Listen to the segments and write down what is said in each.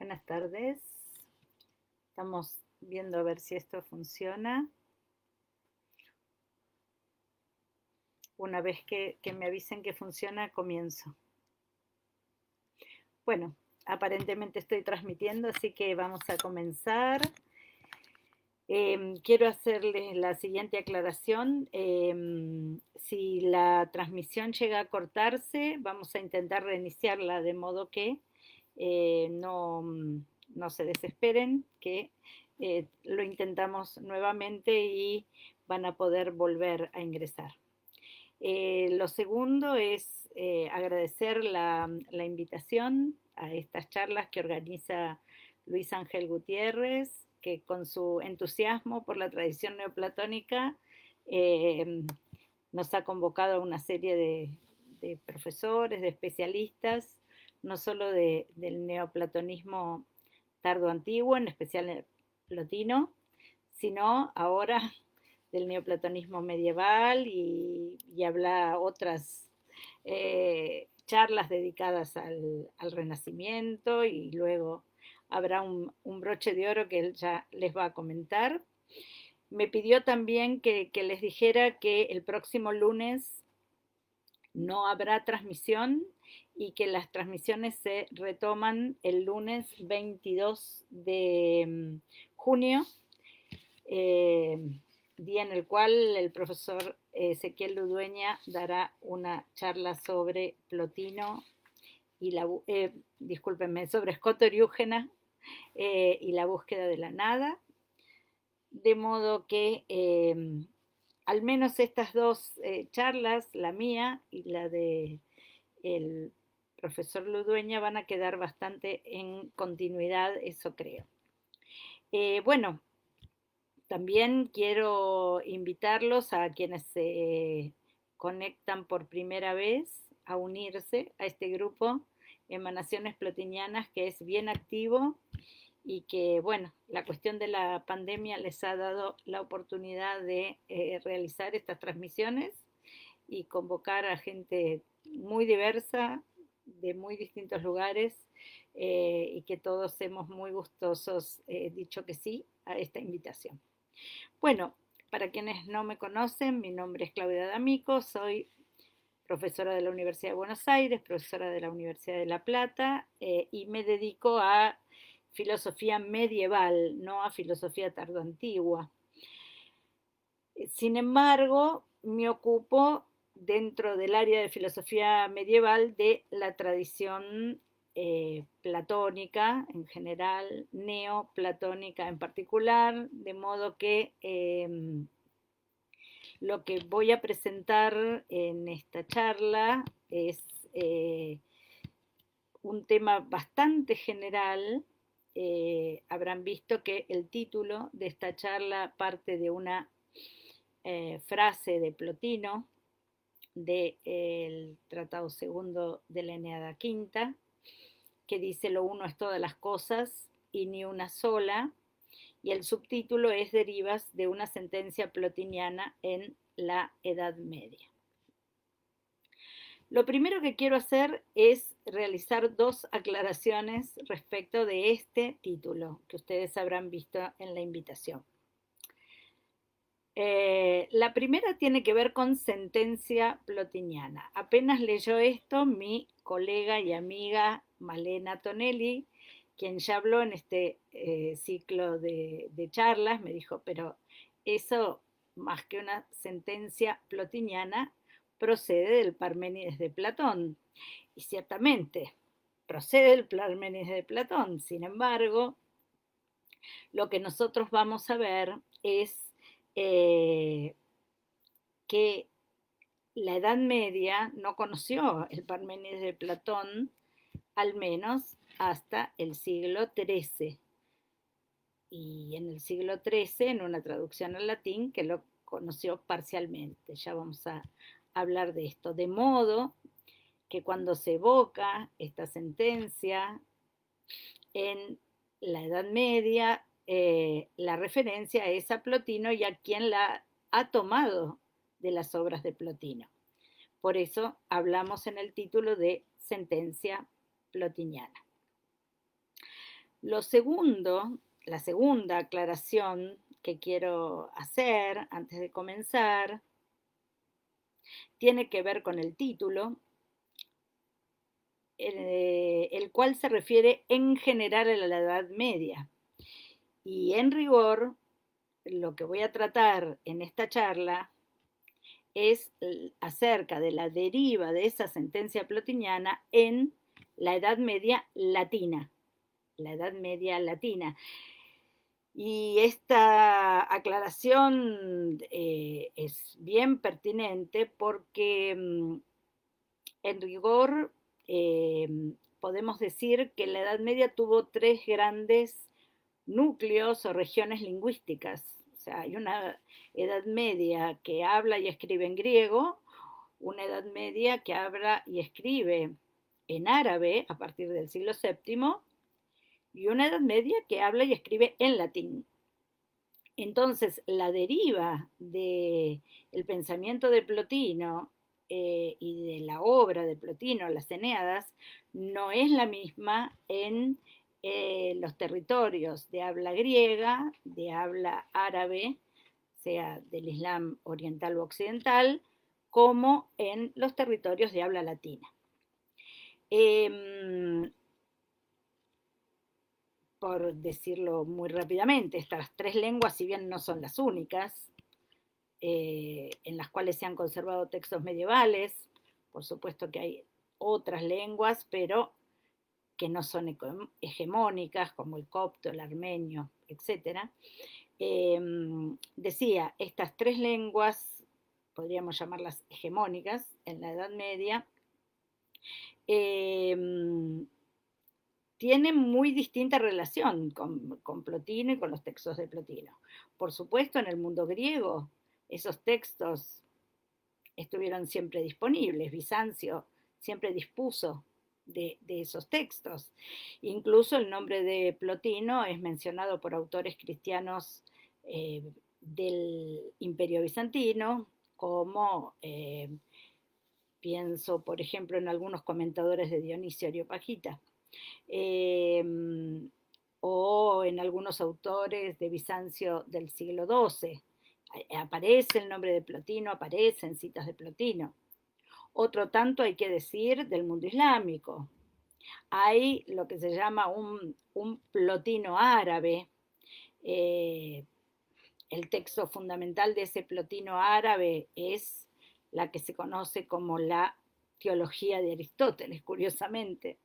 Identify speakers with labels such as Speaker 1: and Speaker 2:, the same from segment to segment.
Speaker 1: Buenas tardes. Estamos viendo a ver si esto funciona. Una vez que me avisen que funciona, comienzo. Bueno, aparentemente estoy transmitiendo, así que vamos a comenzar. Quiero hacerles la siguiente aclaración. Si la transmisión llega a cortarse, vamos a intentar reiniciarla de modo que no se desesperen, que lo intentamos nuevamente y van a poder volver a ingresar. Lo segundo es agradecer la invitación a estas charlas que organiza Luis Ángel Gutiérrez, que con su entusiasmo por la tradición neoplatónica eh, nos ha convocado a una serie de profesores, de especialistas, no solo del neoplatonismo tardo antiguo, en especial el plotino, sino ahora del neoplatonismo medieval y habla otras charlas dedicadas al Renacimiento, y luego habrá un broche de oro que él ya les va a comentar. Me pidió también que les dijera que el próximo lunes no habrá transmisión y que las transmisiones se retoman el lunes 22 de junio, eh, día en el cual el profesor Ezequiel Ludueña dará una charla sobre Plotino y discúlpenme, sobre Scott Oriúgena y la búsqueda de la nada, de modo que al menos estas dos charlas, la mía y la de el profesor Ludueña, van a quedar bastante en continuidad, eso creo. Bueno, también quiero invitarlos a quienes se conectan por primera vez a unirse a este grupo Emanaciones Plotinianas, que es bien activo y que, bueno, la cuestión de la pandemia les ha dado la oportunidad de realizar estas transmisiones y convocar a gente muy diversa, de muy distintos lugares, y que todos hemos muy gustosos dicho que sí a esta invitación. Bueno, para quienes no me conocen, mi nombre es Claudia D'Amico, soy profesora de la Universidad de Buenos Aires, profesora de la Universidad de La Plata, y me dedico a filosofía medieval, no a filosofía tardoantigua. Sin embargo, me ocupo dentro del área de filosofía medieval de la tradición platónica en general, neoplatónica en particular, de modo que lo que voy a presentar en esta charla es un tema bastante general. Habrán visto que el título de esta charla parte de una frase de Plotino del Tratado Segundo de la Eneada Quinta, que dice: lo uno es todas las cosas y ni una sola, y el subtítulo es derivas de una sentencia plotiniana en la Edad Media. Lo primero que quiero hacer es realizar dos aclaraciones respecto de este título que ustedes habrán visto en la invitación. La primera tiene que ver con sentencia plotiniana. Apenas leyó esto mi colega y amiga Malena Tonelli, quien ya habló en este ciclo de charlas, me dijo: pero eso, más que una sentencia plotiniana, procede del Parménides de Platón. Y ciertamente, procede del Parménides de Platón. Sin embargo, lo que nosotros vamos a ver es que la Edad Media no conoció el Parménides de Platón, al menos hasta el siglo XIII. Y en el siglo XIII, en una traducción al latín, que lo conoció parcialmente. Ya vamos a hablar de esto. De modo que cuando se evoca esta sentencia en la Edad Media, la referencia es a Plotino y a quien la ha tomado de las obras de Plotino. Por eso hablamos en el título de sentencia plotiniana. Lo segundo, la segunda aclaración que quiero hacer antes de comenzar, tiene que ver con el título, el cual se refiere en general a la Edad Media. Y en rigor, lo que voy a tratar en esta charla es acerca de la deriva de esa sentencia plotiniana en la Edad Media latina. La Edad Media latina. Y esta aclaración es bien pertinente porque en rigor eh, podemos decir que la Edad Media tuvo tres grandes núcleos o regiones lingüísticas. O sea, hay una Edad Media que habla y escribe en griego, una Edad Media que habla y escribe en árabe a partir del siglo VII y una Edad Media que habla y escribe en latín. Entonces, la deriva del pensamiento de Plotino y de la obra de Plotino, las Eneadas, no es la misma en los territorios de habla griega, de habla árabe, sea del Islam oriental o occidental, como en los territorios de habla latina. Por decirlo muy rápidamente, estas tres lenguas, si bien no son las únicas, en las cuales se han conservado textos medievales, por supuesto que hay otras lenguas, pero que no son hegemónicas, como el copto, el armenio, etc. Decía, estas tres lenguas, podríamos llamarlas hegemónicas en la Edad Media, tienen muy distinta relación con Plotino y con los textos de Plotino. Por supuesto, en el mundo griego, esos textos estuvieron siempre disponibles. Bizancio siempre dispuso de esos textos. Incluso el nombre de Plotino es mencionado por autores cristianos del Imperio Bizantino, como pienso, por ejemplo, en algunos comentadores de Dionisio Areopagita. O en algunos autores de Bizancio del siglo XII. Aparece el nombre de Plotino, aparecen citas de Plotino. Otro tanto hay que decir del mundo islámico. Hay lo que se llama un Plotino árabe. El texto fundamental de ese Plotino árabe es la que se conoce como la teología de Aristóteles, curiosamente,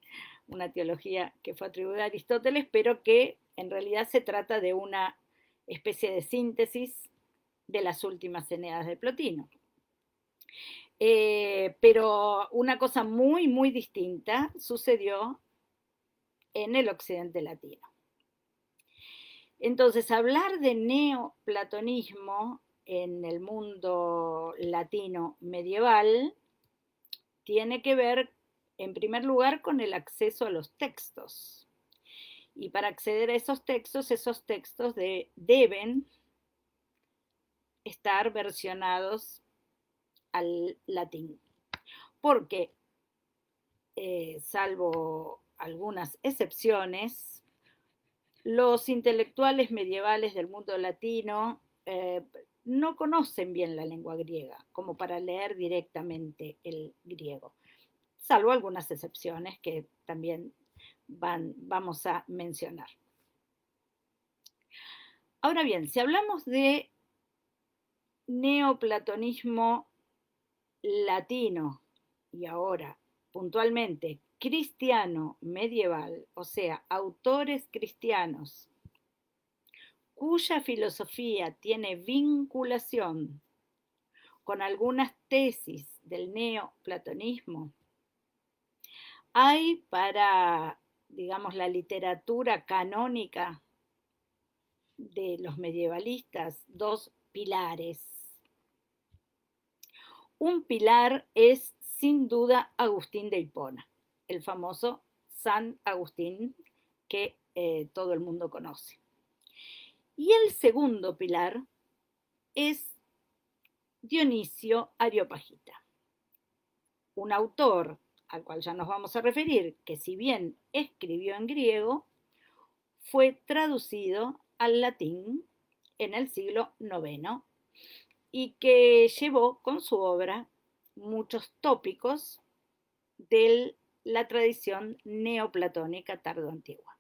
Speaker 1: una teología que fue atribuida a Aristóteles, pero que en realidad se trata de una especie de síntesis de las últimas Eneas de Plotino. Pero una cosa muy, muy distinta sucedió en el occidente latino. Entonces, hablar de neoplatonismo en el mundo latino medieval tiene que ver, en primer lugar, con el acceso a los textos. Y para acceder a esos textos deben estar versionados al latín. Porque, salvo algunas excepciones, los intelectuales medievales del mundo latino no conocen bien la lengua griega como para leer directamente el griego, salvo algunas excepciones que también vamos a mencionar. Ahora bien, si hablamos de neoplatonismo latino y ahora puntualmente cristiano medieval, o sea, autores cristianos cuya filosofía tiene vinculación con algunas tesis del neoplatonismo, hay para, digamos, la literatura canónica de los medievalistas dos pilares. Un pilar es sin duda Agustín de Hipona, el famoso San Agustín que todo el mundo conoce. Y el segundo pilar es Dionisio Areopagita, un autor al cual ya nos vamos a referir, que si bien escribió en griego, fue traducido al latín en el siglo IX y que llevó con su obra muchos tópicos de la tradición neoplatónica tardoantigua.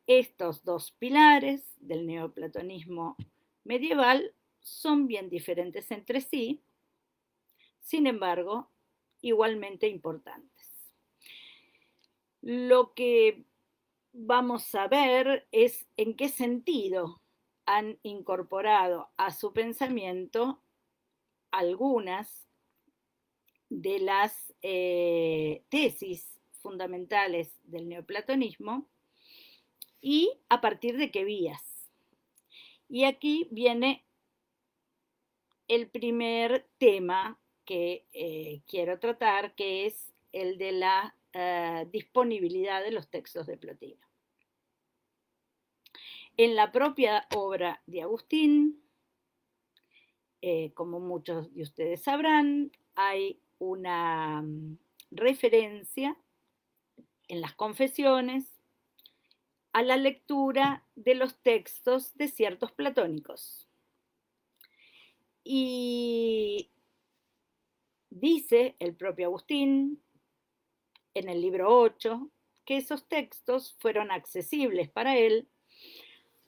Speaker 1: Estos dos pilares del neoplatonismo medieval son bien diferentes entre sí, sin embargo, igualmente importantes. Lo que vamos a ver es en qué sentido han incorporado a su pensamiento algunas de las tesis fundamentales del neoplatonismo y a partir de qué vías. Y aquí viene el primer tema que quiero tratar, que es el de la disponibilidad de los textos de Plotino. En la propia obra de Agustín, como muchos de ustedes sabrán, hay una referencia en las confesiones a la lectura de los textos de ciertos platónicos. Y dice el propio Agustín en el libro 8 que esos textos fueron accesibles para él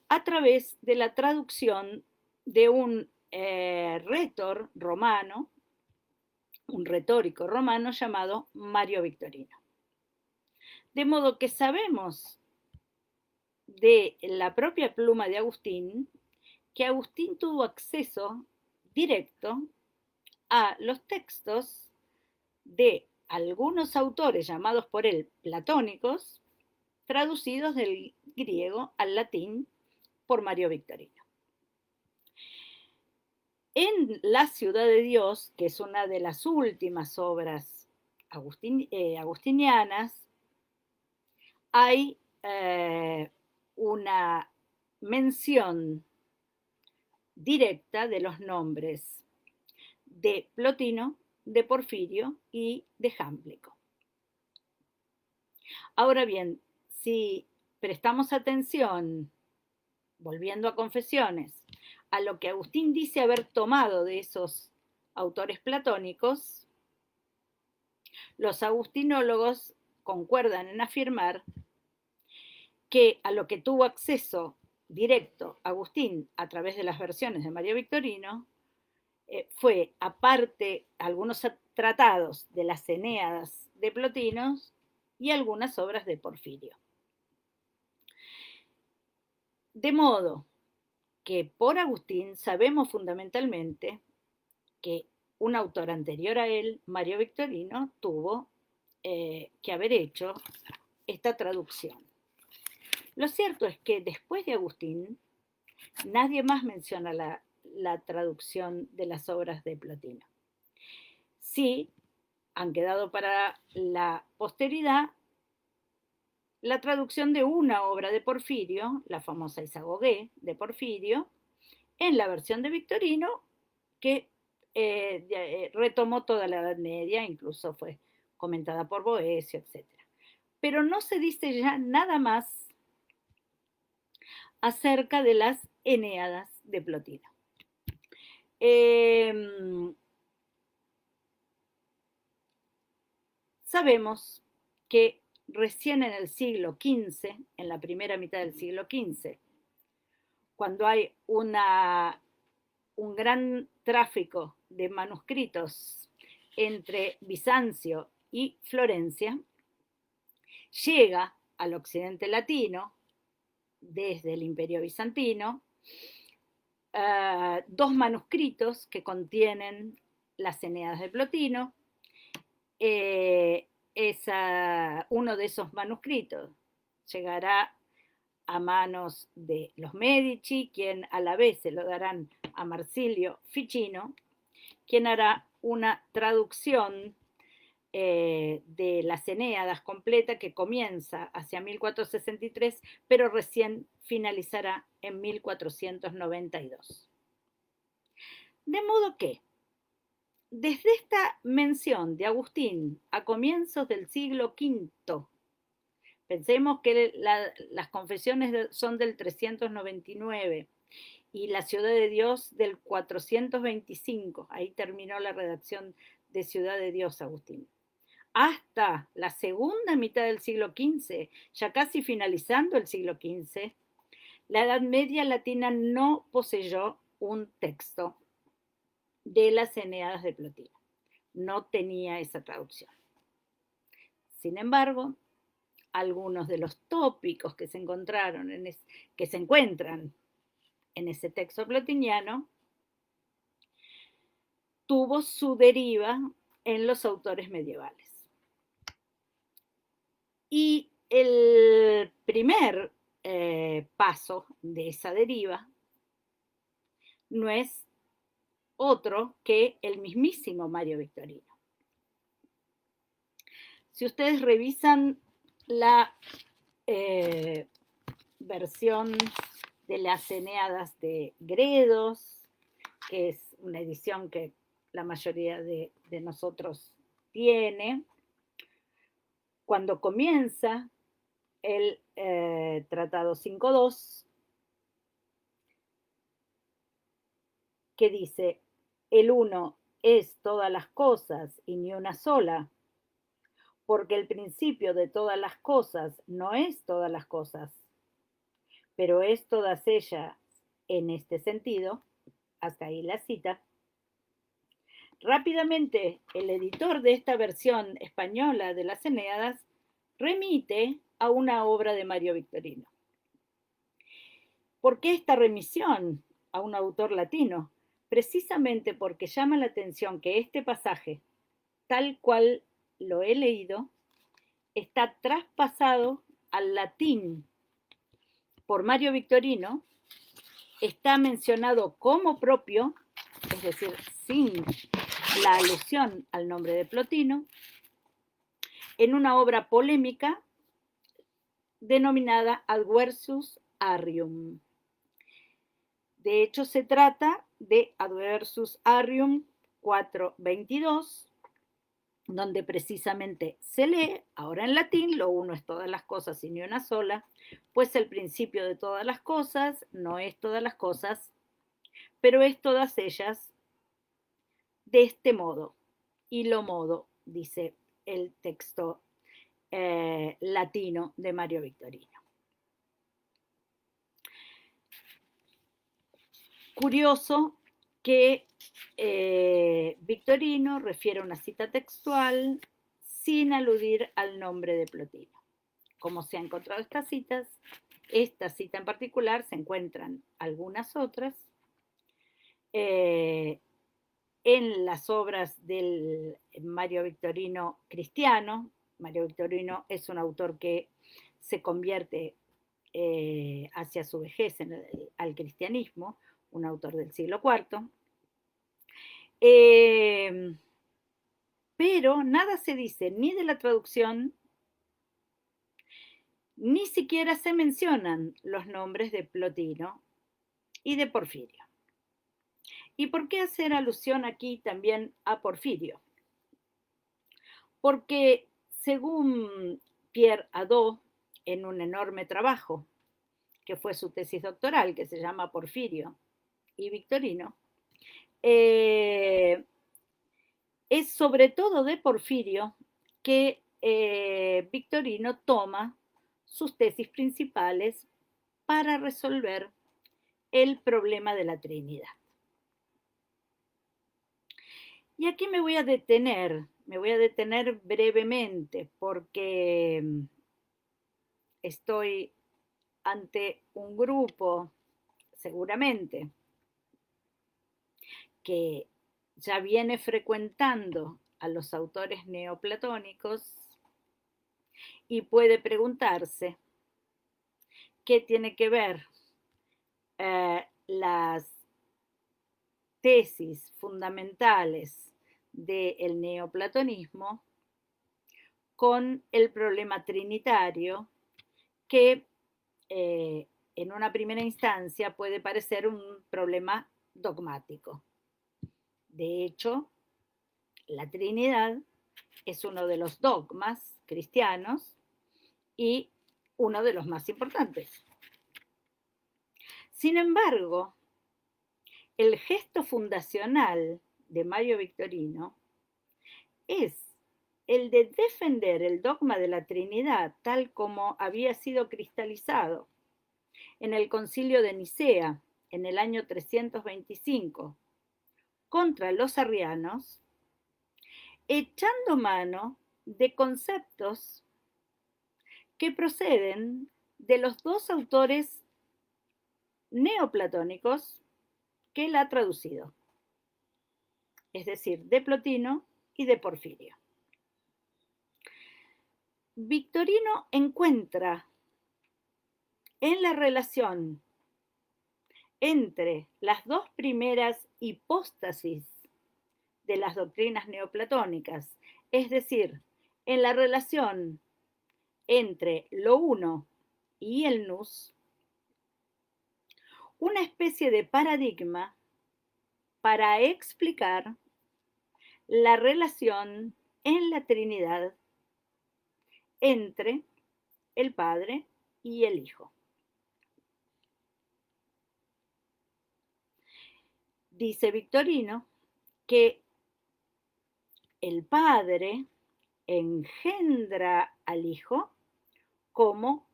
Speaker 1: a través de la traducción de un retor romano, un retórico romano llamado Mario Victorino. De modo que sabemos de la propia pluma de Agustín que Agustín tuvo acceso directo a los textos de algunos autores llamados por él platónicos, traducidos del griego al latín por Mario Victorino. En La ciudad de Dios, que es una de las últimas obras agustinianas, hay una mención directa de los nombres de Plotino, de Porfirio y de Jámblico. Ahora bien, si prestamos atención, volviendo a Confesiones, a lo que Agustín dice haber tomado de esos autores platónicos, los agustinólogos concuerdan en afirmar que a lo que tuvo acceso directo Agustín a través de las versiones de Mario Victorino fue, aparte, algunos tratados de las Eneadas de Plotino y algunas obras de Porfirio. De modo que por Agustín sabemos fundamentalmente que un autor anterior a él, Mario Victorino, tuvo que haber hecho esta traducción. Lo cierto es que después de Agustín, nadie más menciona la traducción de las obras de Plotino. Sí, han quedado para la posteridad la traducción de una obra de Porfirio, la famosa Isagogué de Porfirio, en la versión de Victorino, que retomó toda la Edad Media, incluso fue comentada por Boecio, etc. Pero no se dice ya nada más acerca de las Eneadas de Plotino. Sabemos que recién en el siglo XV, en la primera mitad del siglo XV, cuando hay un gran tráfico de manuscritos entre Bizancio y Florencia, llega al occidente latino, desde el Imperio Bizantino, dos manuscritos que contienen las Eneadas de Plotino. Uno de esos manuscritos llegará a manos de los Medici, quien a la vez se lo darán a Marsilio Ficino, quien hará una traducción de las Eneadas completa que comienza hacia 1463, pero recién finalizará en 1492. De modo que, desde esta mención de Agustín a comienzos del siglo V, Pensemos que las confesiones son del 399 y la Ciudad de Dios del 425. Ahí terminó la redacción de Ciudad de Dios, Agustín. Hasta la segunda mitad del siglo XV, ya casi finalizando el siglo XV, la Edad Media latina no poseyó un texto de las Eneadas de Plotino. No tenía esa traducción. Sin embargo, algunos de los tópicos que se encontraron que se encuentran en ese texto plotiniano tuvo su deriva en los autores medievales. Y el primer paso de esa deriva no es otro que el mismísimo Mario Victorino. Si ustedes revisan la versión de las Eneadas de Gredos, que es una edición que la mayoría de nosotros tiene, cuando comienza el Tratado 5.2, que dice, el uno es todas las cosas y ni una sola, porque el principio de todas las cosas no es todas las cosas, pero es todas ellas en este sentido, hasta ahí la cita. Rápidamente, el editor de esta versión española de las Eneadas remite a una obra de Mario Victorino. ¿Por qué esta remisión a un autor latino? Precisamente porque llama la atención que este pasaje, tal cual lo he leído, está traspasado al latín por Mario Victorino, está mencionado como propio, es decir, sin la alusión al nombre de Plotino, en una obra polémica denominada Adversus Arrium. De hecho, se trata de Adversus Arrium 4.22, donde precisamente se lee, ahora en latín, lo uno es todas las cosas y ni una sola, pues el principio de todas las cosas no es todas las cosas, pero es todas ellas de este modo. Y lo modo, dice el texto latino de Mario Victorino. Curioso que Victorino refiere a una cita textual sin aludir al nombre de Plotino. Como se han encontrado estas citas, esta cita en particular, se encuentran algunas otras en las obras del Mario Victorino cristiano. Mario Victorino es un autor que se convierte hacia su vejez al cristianismo, un autor del siglo IV. Pero nada se dice ni de la traducción, ni siquiera se mencionan los nombres de Plotino y de Porfirio. ¿Y por qué hacer alusión aquí también a Porfirio? Porque según Pierre Hadot, en un enorme trabajo que fue su tesis doctoral, que se llama Porfirio y Victorino, es sobre todo de Porfirio que Victorino toma sus tesis principales para resolver el problema de la Trinidad. Y aquí me voy a detener brevemente porque estoy ante un grupo, seguramente, que ya viene frecuentando a los autores neoplatónicos y puede preguntarse qué tiene que ver las tesis fundamentales del neoplatonismo con el problema trinitario que en una primera instancia puede parecer un problema dogmático. De hecho, la Trinidad es uno de los dogmas cristianos y uno de los más importantes. Sin embargo, el gesto fundacional de Mario Victorino es el de defender el dogma de la Trinidad tal como había sido cristalizado en el Concilio de Nicea en el año 325 contra los arrianos, echando mano de conceptos que proceden de los dos autores neoplatónicos que él ha traducido, es decir, de Plotino y de Porfirio. Victorino encuentra en la relación entre las dos primeras hipóstasis de las doctrinas neoplatónicas, es decir, en la relación entre lo uno y el nous, una especie de paradigma para explicar la relación en la Trinidad entre el Padre y el Hijo. Dice Victorino que el Padre engendra al Hijo como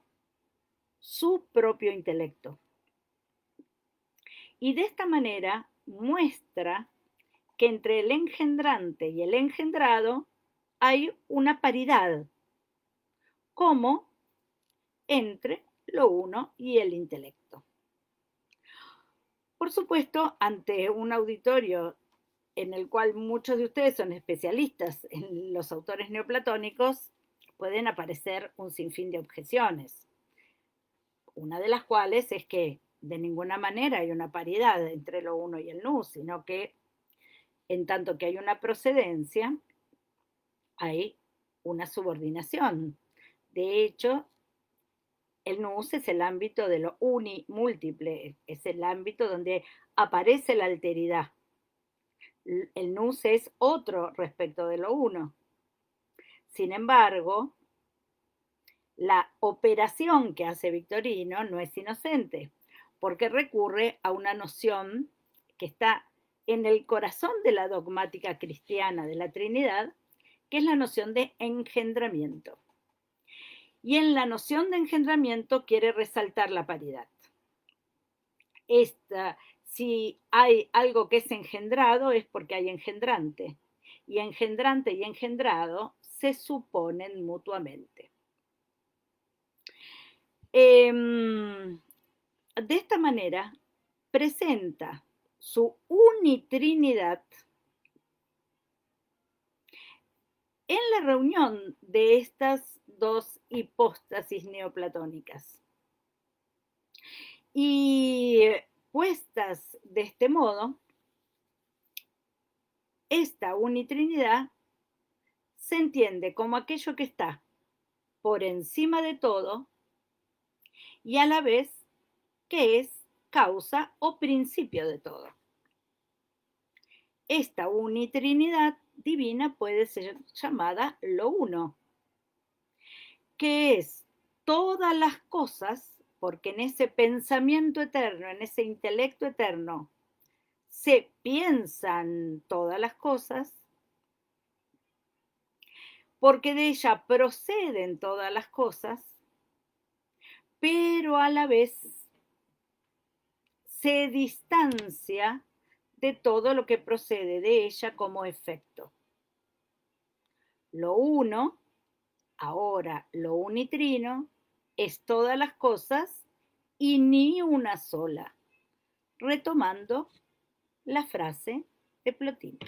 Speaker 1: su propio intelecto. Y de esta manera muestra que entre el engendrante y el engendrado hay una paridad, como entre lo uno y el intelecto. Por supuesto, ante un auditorio en el cual muchos de ustedes son especialistas en los autores neoplatónicos, pueden aparecer un sinfín de objeciones. Una de las cuales es que de ninguna manera hay una paridad entre lo uno y el nous, sino que en tanto que hay una procedencia, hay una subordinación. De hecho, el nous es el ámbito de lo unimúltiple, es el ámbito donde aparece la alteridad. El nous es otro respecto de lo uno. Sin embargo, la operación que hace Victorino no es inocente, porque recurre a una noción que está en el corazón de la dogmática cristiana de la Trinidad, que es la noción de engendramiento. Y en la noción de engendramiento quiere resaltar la paridad. Si hay algo que es engendrado es porque hay engendrante. Y engendrante y engendrado se suponen mutuamente. De esta manera presenta su unitrinidad en la reunión de estas dos hipóstasis neoplatónicas. Y puestas de este modo, esta unitrinidad se entiende como aquello que está por encima de todo y a la vez que es causa o principio de todo. Esta unitrinidad divina puede ser llamada lo uno, que es todas las cosas, porque en ese pensamiento eterno, en ese intelecto eterno, se piensan todas las cosas, porque de ella proceden todas las cosas, pero a la vez se distancia de todo lo que procede de ella como efecto. Lo uno, ahora lo unitrino, es todas las cosas y ni una sola, retomando la frase de Plotino.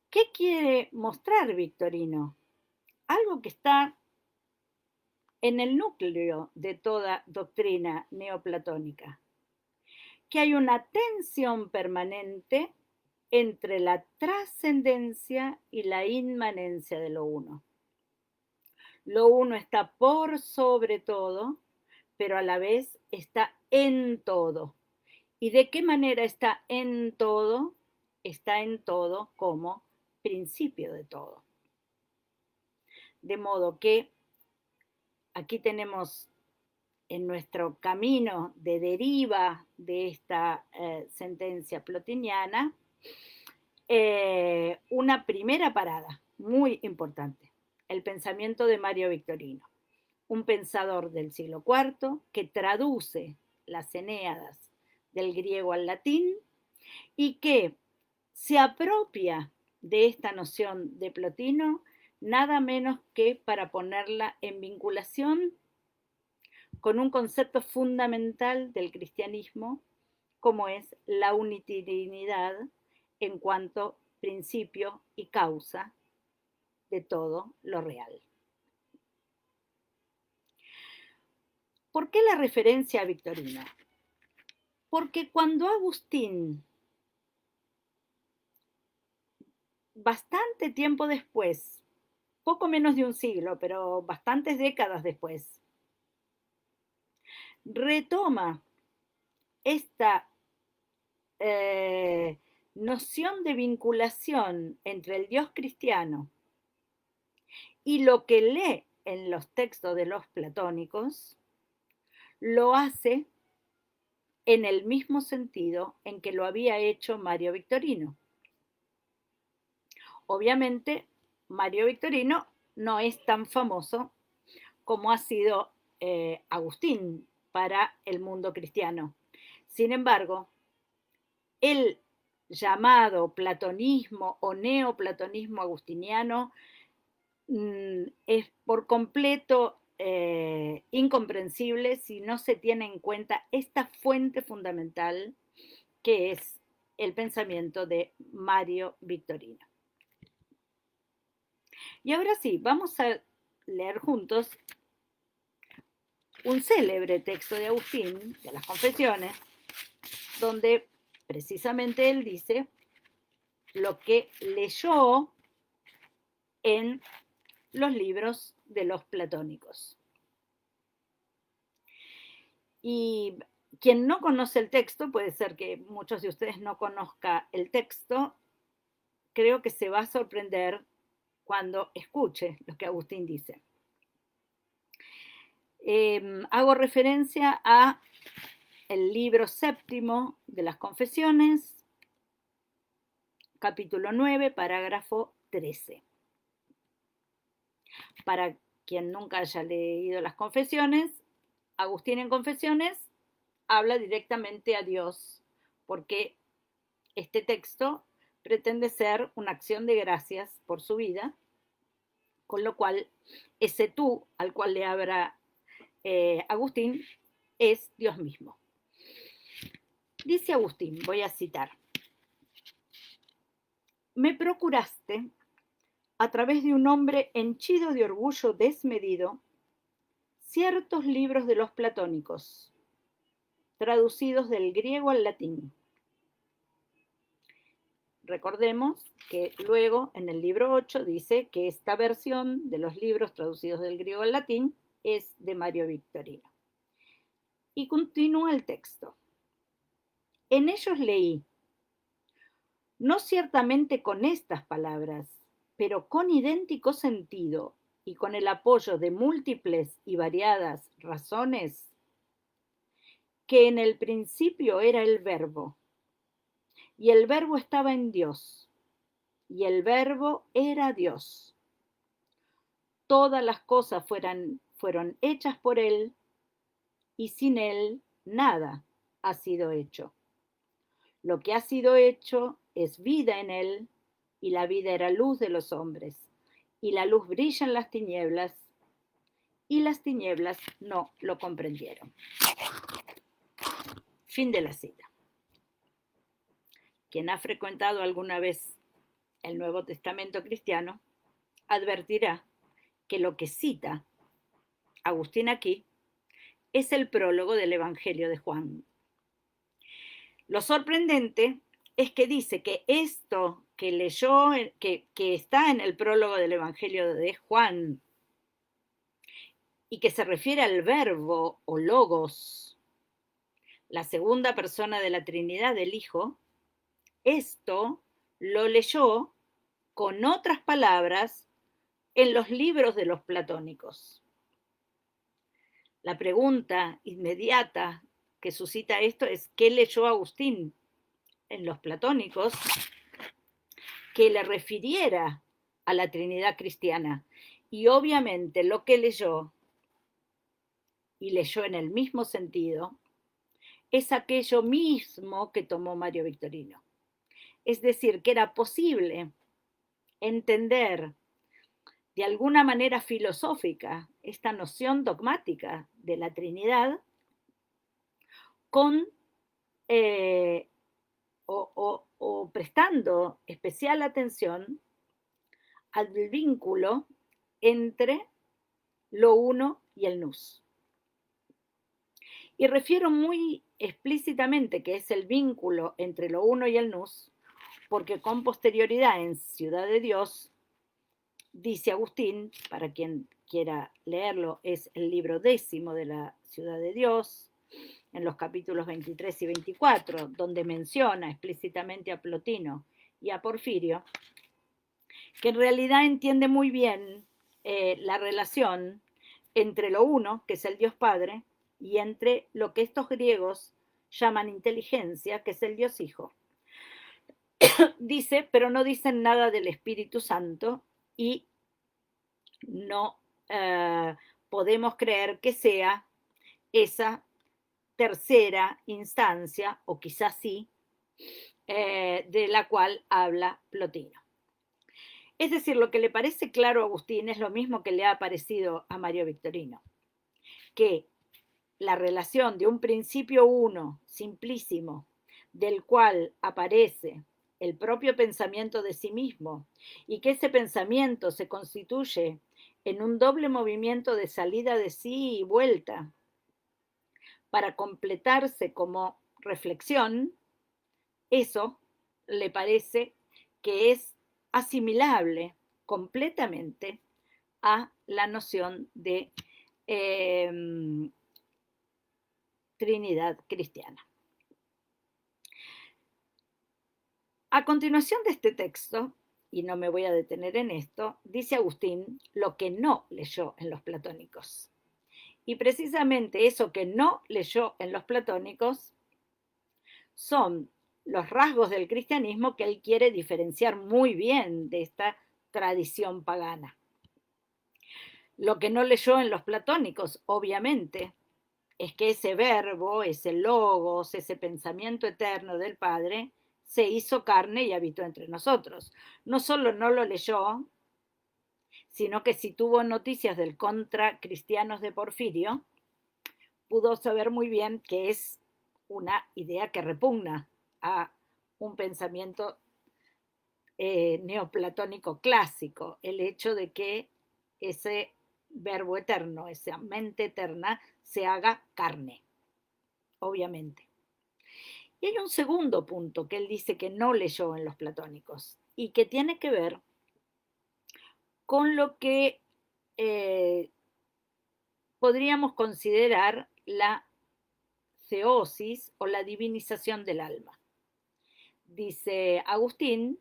Speaker 1: ¿Qué quiere mostrar Victorino? Algo que está en el núcleo de toda doctrina neoplatónica, que hay una tensión permanente entre la trascendencia y la inmanencia de lo uno. Lo uno está por sobre todo, pero a la vez está en todo. ¿Y de qué manera está en todo? Está en todo como principio de todo. De modo que aquí tenemos en nuestro camino de deriva de esta sentencia plotiniana una primera parada muy importante, el pensamiento de Mario Victorino, un pensador del siglo IV que traduce las Eneadas del griego al latín y que se apropia de esta noción de Plotino nada menos que para ponerla en vinculación con un concepto fundamental del cristianismo como es la unitrinidad en cuanto principio y causa de todo lo real. ¿Por qué la referencia a Victorino? Porque cuando Agustín, bastante tiempo después, poco menos de un siglo, pero bastantes décadas después, retoma esta noción de vinculación entre el Dios cristiano y lo que lee en los textos de los platónicos, lo hace en el mismo sentido en que lo había hecho Mario Victorino. Obviamente, Mario Victorino no es tan famoso como ha sido Agustín para el mundo cristiano. Sin embargo, el llamado platonismo o neoplatonismo agustiniano es por completo incomprensible si no se tiene en cuenta esta fuente fundamental que es el pensamiento de Mario Victorino. Y ahora sí, vamos a leer juntos un célebre texto de Agustín, de las Confesiones, donde precisamente él dice lo que leyó en los libros de los platónicos. Y quien no conoce el texto, puede ser que muchos de ustedes no conozcan el texto, creo que se va a sorprender cuando escuche lo que Agustín dice. Hago referencia a el libro séptimo de las Confesiones, capítulo 9, parágrafo 13. Para quien nunca haya leído las Confesiones, Agustín en Confesiones habla directamente a Dios, porque este texto pretende ser una acción de gracias por su vida, con lo cual ese tú al cual le habla Agustín es Dios mismo. Dice Agustín, voy a citar: me procuraste, a través de un hombre henchido de orgullo desmedido, ciertos libros de los platónicos, traducidos del griego al latín. Recordemos que luego en el libro 8 dice que esta versión de los libros traducidos del griego al latín es de Mario Victorino. Y continúa el texto. En ellos leí, no ciertamente con estas palabras, pero con idéntico sentido y con el apoyo de múltiples y variadas razones, que en el principio era el Verbo, y el Verbo estaba en Dios, y el Verbo era Dios. Todas las cosas fueron hechas por Él, y sin Él nada ha sido hecho. Lo que ha sido hecho es vida en Él, y la vida era luz de los hombres, y la luz brilla en las tinieblas, y las tinieblas no lo comprendieron. Fin de la cita. Quien ha frecuentado alguna vez el Nuevo Testamento cristiano advertirá que lo que cita Agustín aquí es el prólogo del Evangelio de Juan. Lo sorprendente es que dice que esto que leyó, que está en el prólogo del Evangelio de Juan y que se refiere al verbo o logos, la segunda persona de la Trinidad del Hijo, esto lo leyó con otras palabras en los libros de los platónicos. La pregunta inmediata que suscita esto es: ¿qué leyó Agustín en los platónicos que le refiriera a la Trinidad cristiana? Y obviamente lo que leyó, y leyó en el mismo sentido, es aquello mismo que tomó Mario Victorino. Es decir, que era posible entender de alguna manera filosófica esta noción dogmática de la Trinidad con o prestando especial atención al vínculo entre lo uno y el nous. Y refiero muy explícitamente que es el vínculo entre lo uno y el nous, porque con posterioridad en Ciudad de Dios, dice Agustín, para quien quiera leerlo, es el libro 10 de la Ciudad de Dios, en los capítulos 23 y 24, donde menciona explícitamente a Plotino y a Porfirio, que en realidad entiende muy bien la relación entre lo uno, que es el Dios Padre, y entre lo que estos griegos llaman inteligencia, que es el Dios Hijo. Dice, pero no dicen nada del Espíritu Santo y no podemos creer que sea esa tercera instancia, o quizás sí, de la cual habla Plotino. Es decir, lo que le parece claro a Agustín es lo mismo que le ha parecido a Mario Victorino, que la relación de un principio uno, simplísimo, del cual aparece el propio pensamiento de sí mismo, y que ese pensamiento se constituye en un doble movimiento de salida de sí y vuelta para completarse como reflexión, eso le parece que es asimilable completamente a la noción de eh, Trinidad cristiana. A continuación de este texto, y no me voy a detener en esto, dice Agustín lo que no leyó en los platónicos. Y precisamente eso que no leyó en los platónicos son los rasgos del cristianismo que él quiere diferenciar muy bien de esta tradición pagana. Lo que no leyó en los platónicos, obviamente, es que ese verbo, ese logos, ese pensamiento eterno del Padre, se hizo carne y habitó entre nosotros. No solo no lo leyó, sino que si tuvo noticias del contra cristianos de Porfirio, pudo saber muy bien que es una idea que repugna a un pensamiento neoplatónico clásico, el hecho de que ese verbo eterno, esa mente eterna, se haga carne, obviamente. Y hay un segundo punto que él dice que no leyó en los platónicos y que tiene que ver con lo que podríamos considerar la theosis o la divinización del alma. Dice Agustín,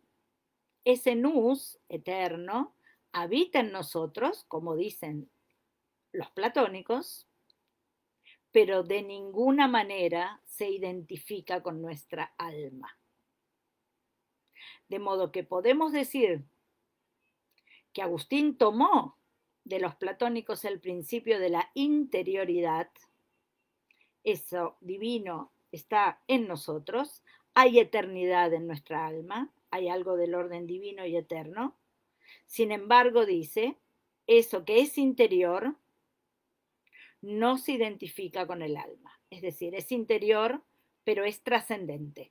Speaker 1: ese nous eterno habita en nosotros, como dicen los platónicos, pero de ninguna manera se identifica con nuestra alma. De modo que podemos decir que Agustín tomó de los platónicos el principio de la interioridad, eso divino está en nosotros, hay eternidad en nuestra alma, hay algo del orden divino y eterno. Sin embargo, dice, eso que es interior no se identifica con el alma, es decir, es interior, pero es trascendente.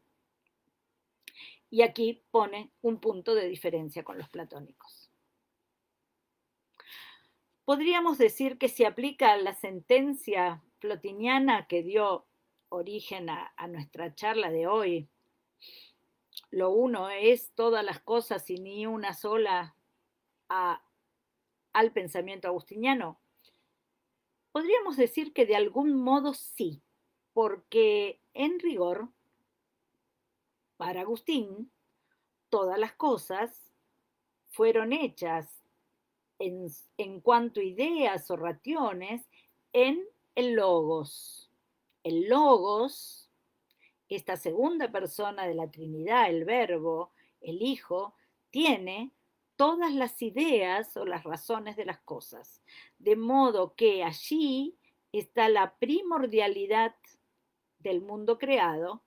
Speaker 1: Y aquí pone un punto de diferencia con los platónicos. Podríamos decir que se aplica la sentencia plotiniana que dio origen a nuestra charla de hoy. Lo uno es todas las cosas y ni una sola al pensamiento agustiniano. Podríamos decir que de algún modo sí, porque en rigor, para Agustín, todas las cosas fueron hechas en cuanto a ideas o raciones en el logos. El logos, esta segunda persona de la Trinidad, el Verbo, el Hijo, tiene todas las ideas o las razones de las cosas, de modo que allí está la primordialidad del mundo creado,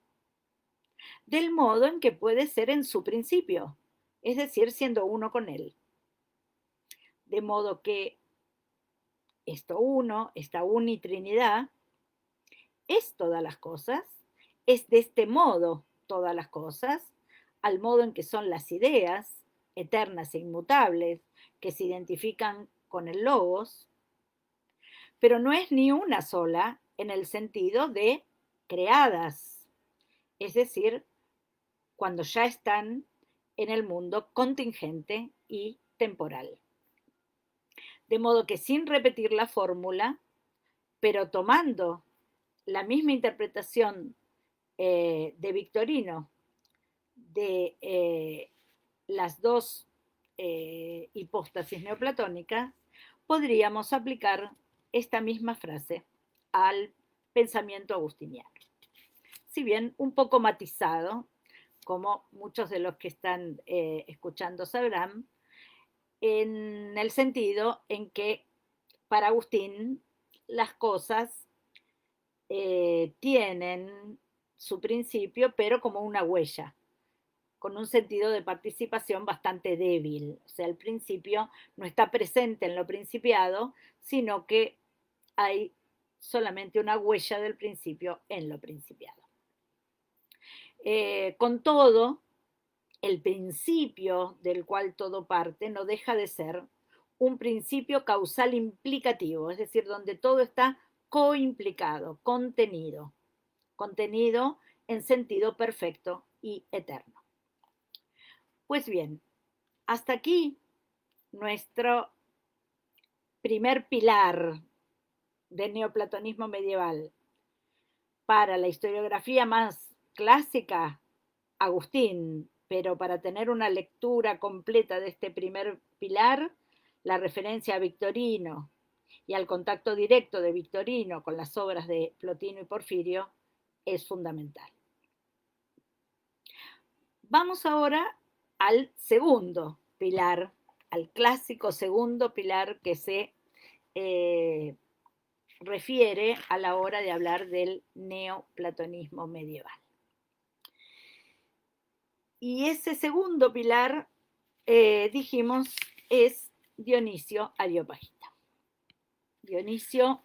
Speaker 1: del modo en que puede ser en su principio, es decir, siendo uno con él. De modo que esto uno, esta unitrinidad, es todas las cosas, es de este modo todas las cosas, al modo en que son las ideas eternas e inmutables que se identifican con el logos, pero no es ni una sola en el sentido de creadas, es decir, cuando ya están en el mundo contingente y temporal. De modo que sin repetir la fórmula, pero tomando la misma interpretación de Victorino de las dos hipóstasis neoplatónicas, podríamos aplicar esta misma frase al pensamiento agustiniano. Si bien un poco matizado, como muchos de los que están escuchando sabrán, en el sentido en que para Agustín las cosas tienen su principio, pero como una huella, con un sentido de participación bastante débil. O sea, el principio no está presente en lo principiado, sino que hay solamente una huella del principio en lo principiado. Con todo, el principio del cual todo parte no deja de ser un principio causal implicativo, es decir, donde todo está coimplicado, contenido en sentido perfecto y eterno. Pues bien, hasta aquí nuestro primer pilar del neoplatonismo medieval. Para la historiografía más clásica, Agustín, pero para tener una lectura completa de este primer pilar, la referencia a Victorino y al contacto directo de Victorino con las obras de Plotino y Porfirio es fundamental. Vamos ahora al segundo pilar, al clásico segundo pilar que se refiere a la hora de hablar del neoplatonismo medieval. Y ese segundo pilar, dijimos, es Dionisio Areopagita. Dionisio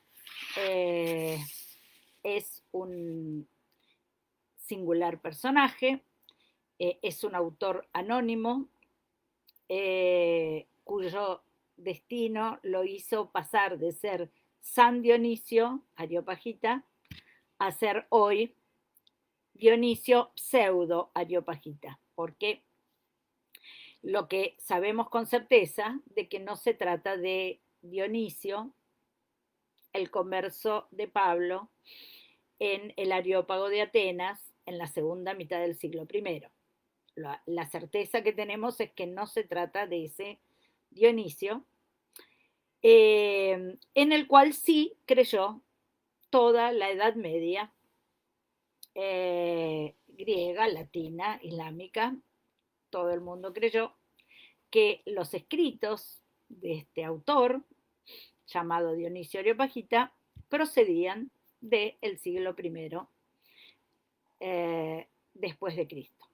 Speaker 1: es un singular personaje, es un autor anónimo, cuyo destino lo hizo pasar de ser San Dionisio Areopagita a ser hoy Dionisio pseudo Areopagita, porque lo que sabemos con certeza de que no se trata de Dionisio, el converso de Pablo, en el Areópago de Atenas en la segunda mitad del siglo I. La certeza que tenemos es que no se trata de ese Dionisio, en el cual sí creyó toda la Edad Media, griega, latina, islámica, todo el mundo creyó que los escritos de este autor, llamado Dionisio Areopagita, procedían del siglo I después de Cristo.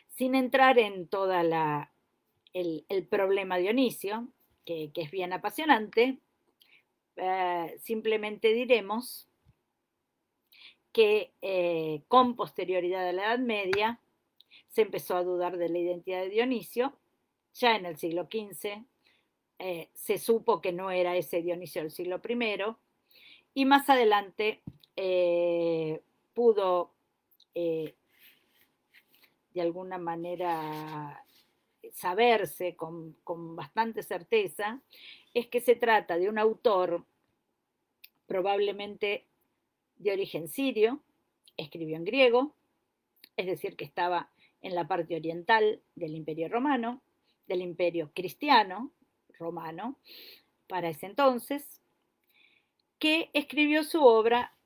Speaker 1: Sin entrar en todo el problema Dionisio, que es bien apasionante, simplemente diremos que con posterioridad a la Edad Media se empezó a dudar de la identidad de Dionisio. Ya en el siglo XV se supo que no era ese Dionisio del siglo I, y más adelante pudo de alguna manera saberse con bastante certeza, es que se trata de un autor probablemente de origen sirio, escribió en griego, es decir, que estaba en la parte oriental del Imperio Romano, del Imperio Cristiano Romano, para ese entonces, que escribió su obra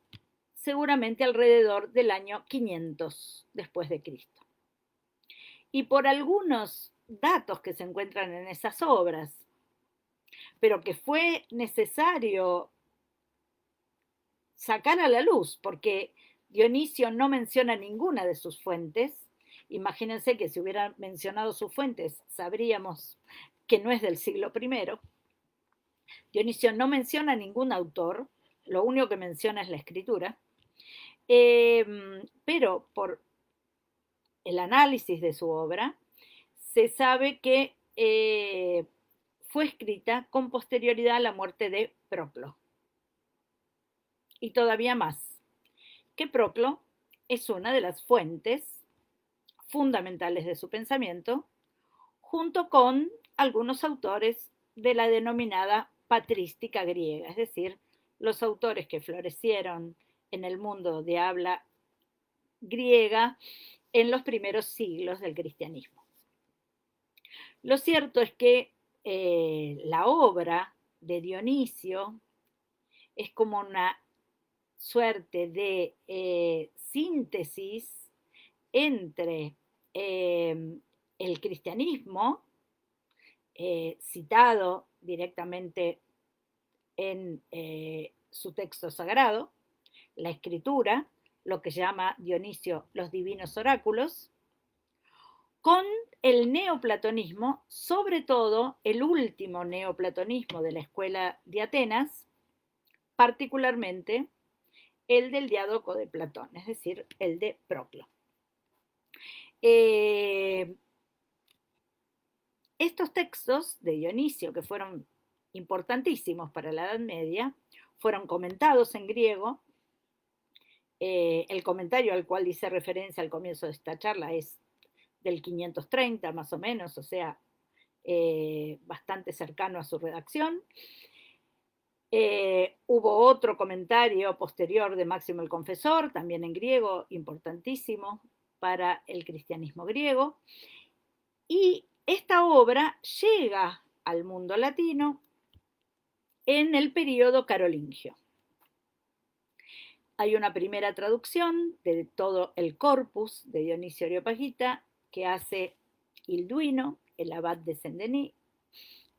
Speaker 1: seguramente alrededor del año 500 después de Cristo. Y por algunos datos que se encuentran en esas obras, pero que fue necesario sacar a la luz, porque Dionisio no menciona ninguna de sus fuentes. Imagínense que si hubiera mencionado sus fuentes, sabríamos que no es del siglo I. Dionisio no menciona ningún autor, lo único que menciona es la escritura, pero por el análisis de su obra, se sabe que fue escrita con posterioridad a la muerte de Proclo. Y todavía más, que Proclo es una de las fuentes fundamentales de su pensamiento, junto con algunos autores de la denominada patrística griega, es decir, los autores que florecieron en el mundo de habla griega en los primeros siglos del cristianismo. Lo cierto es que la obra de Dionisio es como una suerte de síntesis entre el cristianismo, citado directamente en su texto sagrado, la escritura, lo que llama Dionisio los divinos oráculos, con el neoplatonismo, sobre todo el último neoplatonismo de la escuela de Atenas, particularmente el del Diádoco de Platón, es decir, el de Proclo. Estos textos de Dionisio, que fueron importantísimos para la Edad Media, fueron comentados en griego. El comentario al cual hice referencia al comienzo de esta charla es del 530 más o menos, o sea, bastante cercano a su redacción. Hubo otro comentario posterior de Máximo el Confesor, también en griego, importantísimo para el cristianismo griego. Y esta obra llega al mundo latino en el período carolingio. Hay una primera traducción de todo el corpus de Dionisio Areopagita que hace Hilduino, el abad de Saint-Denis,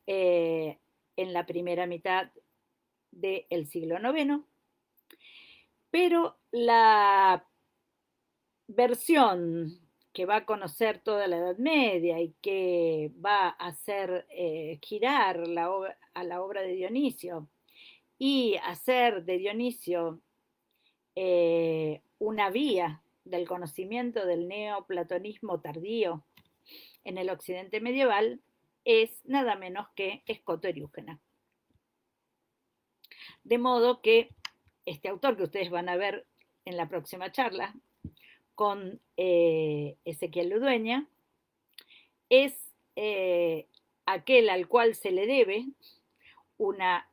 Speaker 1: en la primera mitad del siglo IX, pero la versión que va a conocer toda la Edad Media y que va a hacer girar a la obra de Dionisio y hacer de Dionisio una vía del conocimiento del neoplatonismo tardío en el occidente medieval, es nada menos que Escoto Eriúgena. De modo que este autor que ustedes van a ver en la próxima charla con Ezequiel Ludueña es aquel al cual se le debe una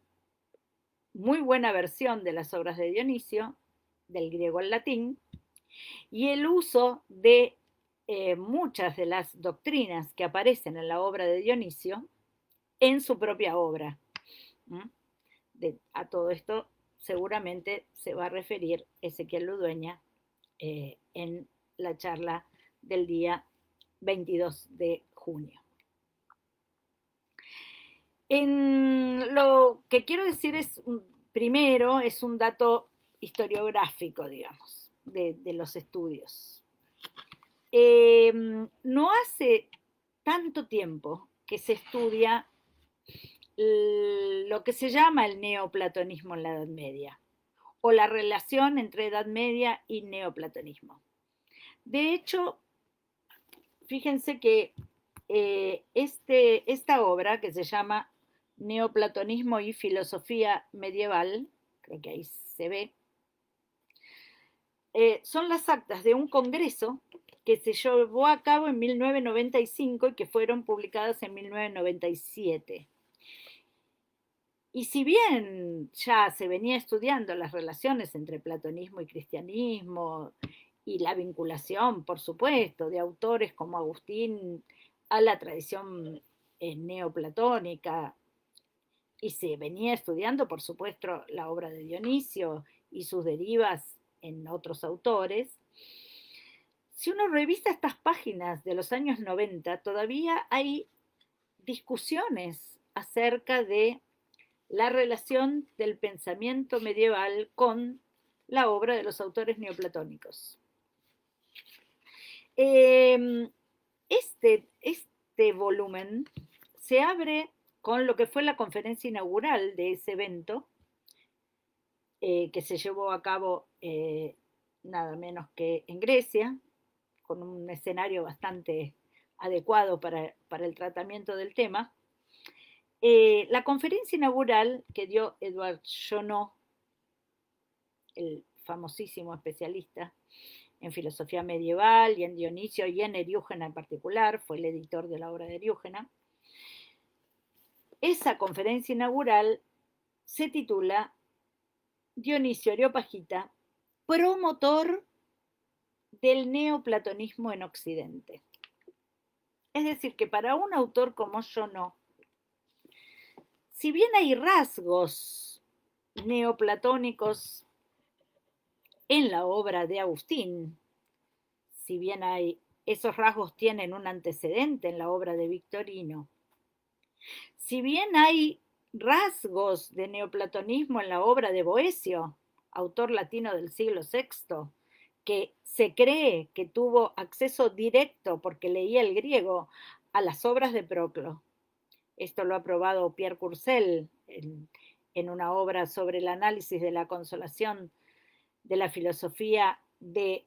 Speaker 1: muy buena versión de las obras de Dionisio, del griego al latín, y el uso de muchas de las doctrinas que aparecen en la obra de Dionisio en su propia obra. A todo esto seguramente se va a referir Ezequiel Ludueña en la charla del día 22 de junio. Lo que quiero decir es, primero, es un dato historiográfico, digamos, de los estudios. No hace tanto tiempo que se estudia lo que se llama el neoplatonismo en la Edad Media, o la relación entre Edad Media y neoplatonismo. De hecho, fíjense que esta obra, que se llama Neoplatonismo y Filosofía Medieval, creo que ahí se ve, son las actas de un congreso que se llevó a cabo en 1995 y que fueron publicadas en 1997. Y si bien ya se venía estudiando las relaciones entre platonismo y cristianismo y la vinculación, por supuesto, de autores como Agustín a la tradición neoplatónica y se venía estudiando, por supuesto, la obra de Dionisio y sus derivas en otros autores. Si uno revisa estas páginas de los años 90, todavía hay discusiones acerca de la relación del pensamiento medieval con la obra de los autores neoplatónicos. Este volumen se abre con lo que fue la conferencia inaugural de ese evento, que se llevó a cabo nada menos que en Grecia, con un escenario bastante adecuado para el tratamiento del tema. La conferencia inaugural que dio Edward Jonot, el famosísimo especialista en filosofía medieval y en Dionisio y en Eriúgena en particular, fue el editor de la obra de Eriúgena. Esa conferencia inaugural se titula Dionisio Areopagita, promotor del neoplatonismo en Occidente. Es decir, que para un autor como Jonot, si bien hay rasgos neoplatónicos en la obra de Agustín, si bien esos rasgos tienen un antecedente en la obra de Victorino, si bien hay rasgos de neoplatonismo en la obra de Boecio, autor latino del siglo VI, que se cree que tuvo acceso directo porque leía el griego a las obras de Proclo. Esto lo ha probado Pierre Courcelle en una obra sobre el análisis de la consolación de la filosofía de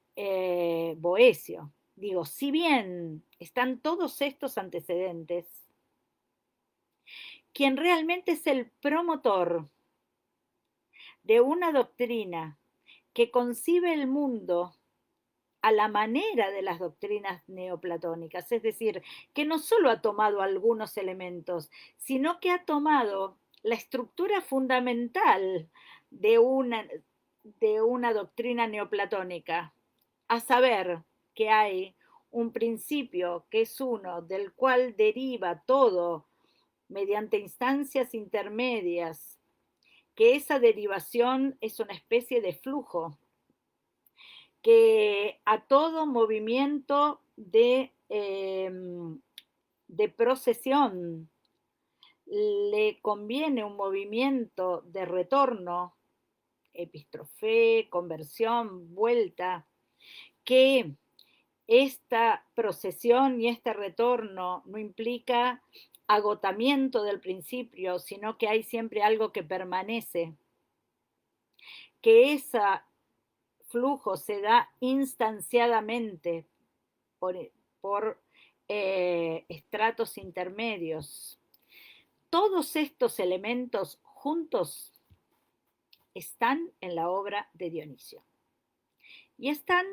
Speaker 1: Boecio. Digo, si bien están todos estos antecedentes, quien realmente es el promotor de una doctrina que concibe el mundo a la manera de las doctrinas neoplatónicas, es decir, que no solo ha tomado algunos elementos, sino que ha tomado la estructura fundamental de una doctrina neoplatónica, a saber que hay un principio que es uno del cual deriva todo mediante instancias intermedias, que esa derivación es una especie de flujo, que a todo movimiento de procesión le conviene un movimiento de retorno, epistrofé, conversión, vuelta, que esta procesión y este retorno no implica agotamiento del principio, sino que hay siempre algo que permanece, que ese flujo se da instanciadamente por estratos intermedios. Todos estos elementos juntos están en la obra de Dionisio y están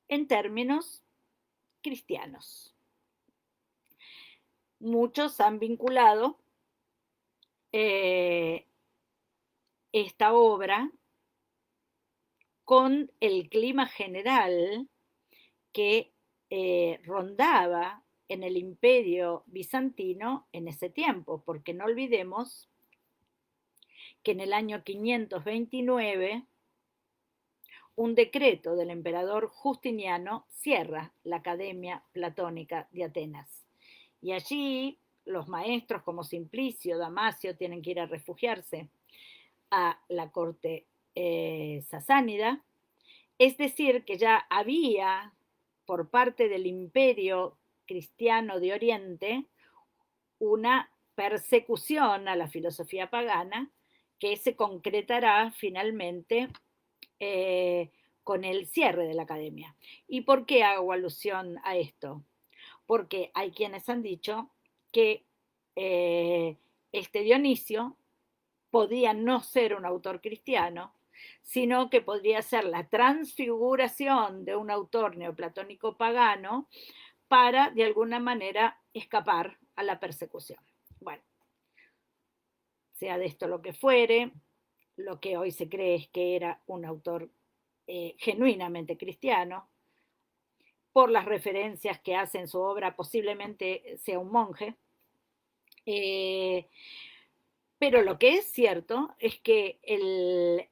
Speaker 1: en términos cristianos. Muchos han vinculado esta obra con el clima general que rondaba en el imperio bizantino en ese tiempo, porque no olvidemos que en el año 529 un decreto del emperador Justiniano cierra la Academia Platónica de Atenas. Y allí los maestros como Simplicio, Damasio tienen que ir a refugiarse a la corte sasánida. Es decir, que ya había por parte del imperio cristiano de Oriente una persecución a la filosofía pagana que se concretará finalmente con el cierre de la academia. ¿Y por qué hago alusión a esto? Porque hay quienes han dicho que este Dionisio podía no ser un autor cristiano, sino que podría ser la transfiguración de un autor neoplatónico pagano para, de alguna manera, escapar a la persecución. Bueno, sea de esto lo que fuere, lo que hoy se cree es que era un autor genuinamente cristiano, por las referencias que hace en su obra, posiblemente sea un monje. Pero lo que es cierto es que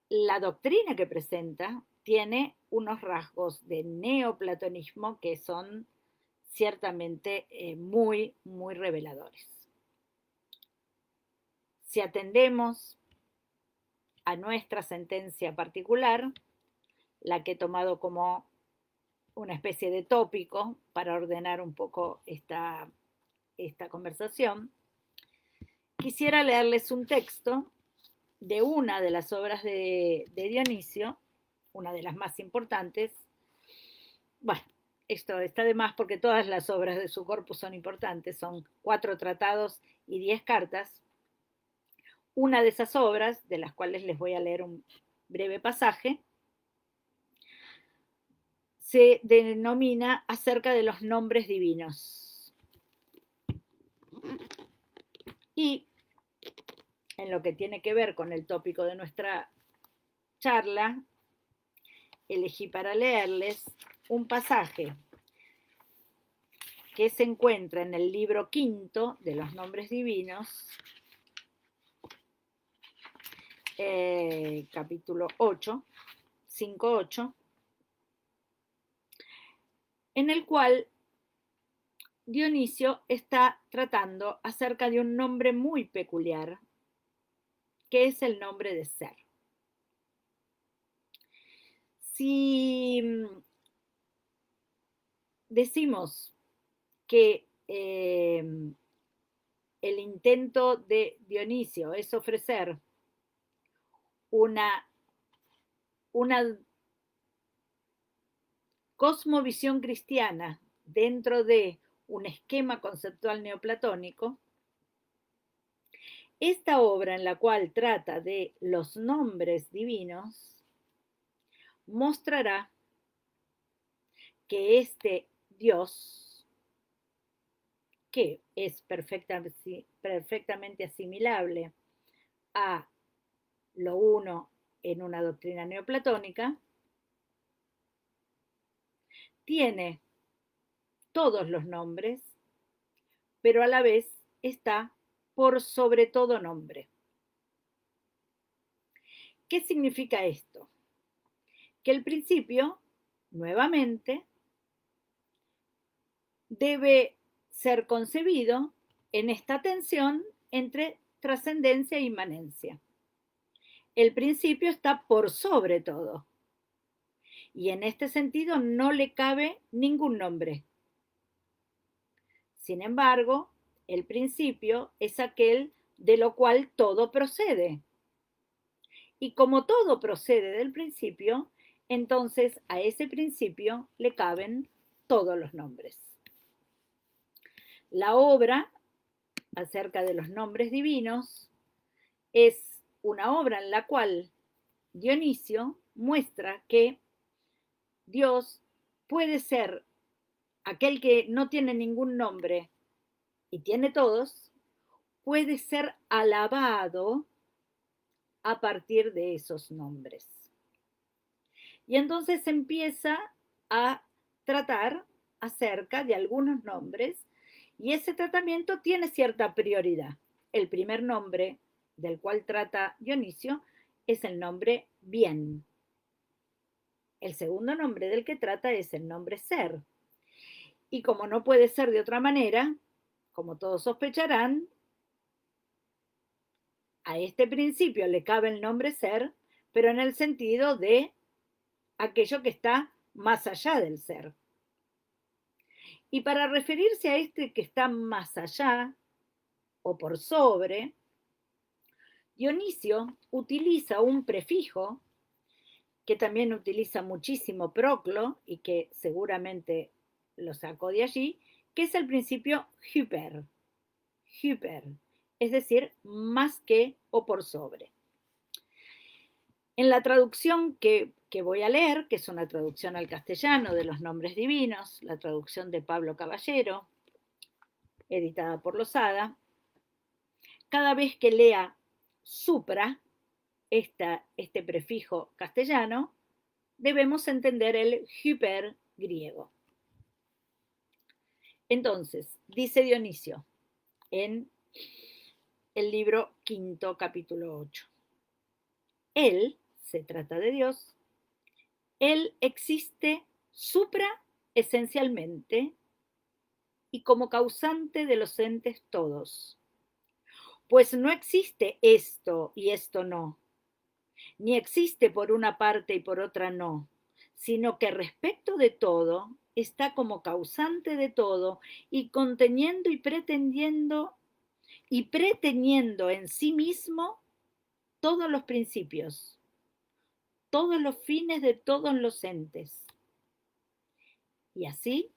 Speaker 1: la doctrina que presenta tiene unos rasgos de neoplatonismo que son ciertamente muy, muy reveladores. Si atendemos a nuestra sentencia particular, la que he tomado como una especie de tópico para ordenar un poco esta conversación, quisiera leerles un texto de una de las obras de Dionisio, una de las más importantes. Bueno, esto está de más porque todas las obras de su corpus son importantes, son 4 tratados y 10 cartas. Una de esas obras, de las cuales les voy a leer un breve pasaje, se denomina Acerca de los nombres divinos. Y en lo que tiene que ver con el tópico de nuestra charla, elegí para leerles un pasaje que se encuentra en el libro quinto de los nombres divinos, capítulo 8, 5-8, en el cual Dionisio está tratando acerca de un nombre muy peculiar, que es el nombre de ser. Si decimos que el intento de Dionisio es ofrecer una cosmovisión cristiana dentro de un esquema conceptual neoplatónico, esta obra en la cual trata de los nombres divinos mostrará que este Dios, que es perfectamente asimilable a lo uno en una doctrina neoplatónica, tiene todos los nombres, pero a la vez está por sobre todo nombre. ¿Qué significa esto? Que el principio, nuevamente, debe ser concebido en esta tensión entre trascendencia e inmanencia. El principio está por sobre todo, y en este sentido no le cabe ningún nombre. Sin embargo, el principio es aquel de lo cual todo procede. Y como todo procede del principio, entonces a ese principio le caben todos los nombres. La obra acerca de los nombres divinos es una obra en la cual Dionisio muestra que Dios puede ser aquel que no tiene ningún nombre y tiene todos, puede ser alabado a partir de esos nombres. Y entonces empieza a tratar acerca de algunos nombres y ese tratamiento tiene cierta prioridad. El primer nombre del cual trata Dionisio es el nombre bien. El segundo nombre del que trata es el nombre ser. Y como no puede ser de otra manera, como todos sospecharán, a este principio le cabe el nombre ser, pero en el sentido de aquello que está más allá del ser. Y para referirse a este que está más allá o por sobre, Dionisio utiliza un prefijo que también utiliza muchísimo Proclo y que seguramente lo sacó de allí, que es el principio hyper, hyper, es decir, más que o por sobre. En la traducción que voy a leer, que es una traducción al castellano de los nombres divinos, la traducción de Pablo Caballero, editada por Losada, cada vez que lea supra, este prefijo castellano, debemos entender el hyper griego. Entonces, dice Dionisio en el libro quinto, capítulo 8. Él, se trata de Dios, Él existe supra esencialmente y como causante de los entes todos. Pues no existe esto y esto no, ni existe por una parte y por otra no, sino que respecto de todo está como causante de todo y conteniendo y preteniendo en sí mismo todos los principios, todos los fines de todos los entes. Y así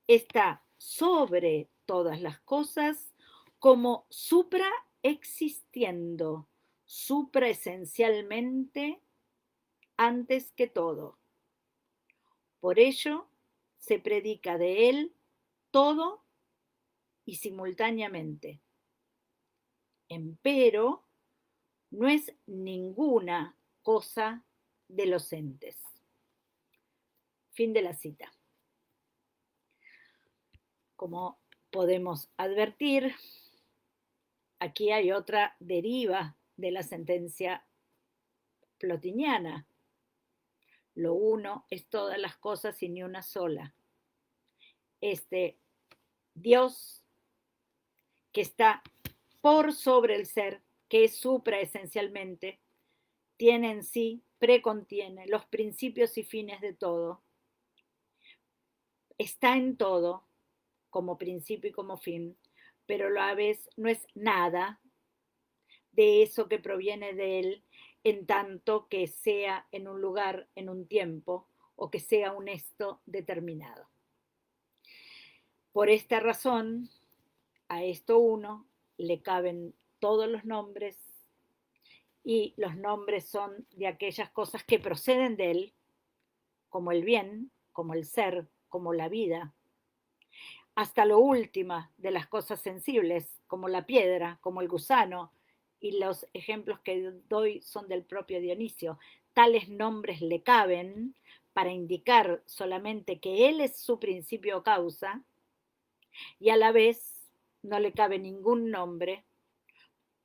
Speaker 1: está sobre todas las cosas como supraexistiendo, supraesencialmente antes que todo. Por ello se predica de él todo y simultáneamente. Empero no es ninguna cosa de los entes. Fin de la cita. Como podemos advertir, aquí hay otra deriva de la sentencia plotiniana. Lo uno es todas las cosas y ni una sola. Este Dios que está por sobre el ser, que es supra esencialmente, tiene en sí, precontiene los principios y fines de todo. Está en todo, como principio y como fin, pero a la vez no es nada de eso que proviene de él, en tanto que sea en un lugar, en un tiempo, o que sea un esto determinado. Por esta razón, a esto uno le caben todos los nombres, y los nombres son de aquellas cosas que proceden de él, como el bien, como el ser, como la vida, hasta lo última de las cosas sensibles, como la piedra, como el gusano, y los ejemplos que doy son del propio Dionisio. Tales nombres le caben para indicar solamente que él es su principio o causa, y a la vez no le cabe ningún nombre,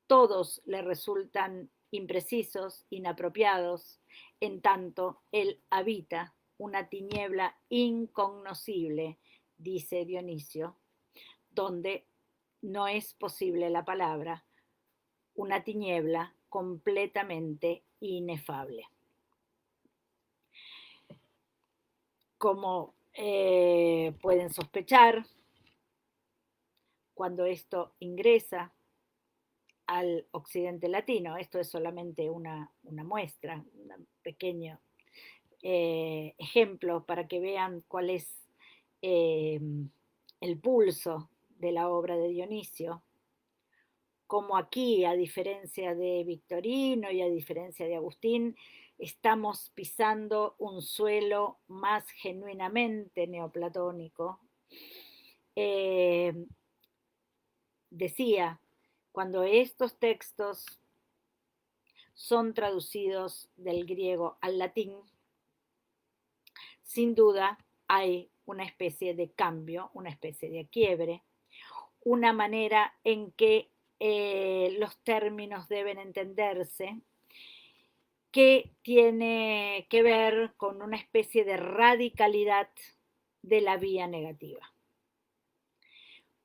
Speaker 1: todos le resultan imprecisos, inapropiados, en tanto él habita una tiniebla incognoscible, dice Dionisio, donde no es posible la palabra, una tiniebla completamente inefable. Como pueden sospechar, cuando esto ingresa al occidente latino, esto es solamente una muestra, un pequeño ejemplo para que vean cuál es eh, el pulso de la obra de Dionisio, como aquí, a diferencia de Victorino y a diferencia de Agustín, estamos pisando un suelo más genuinamente neoplatónico. Decía, cuando estos textos son traducidos del griego al latín, sin duda hay una especie de cambio, una especie de quiebre, una manera en que los términos deben entenderse, que tiene que ver con una especie de radicalidad de la vía negativa.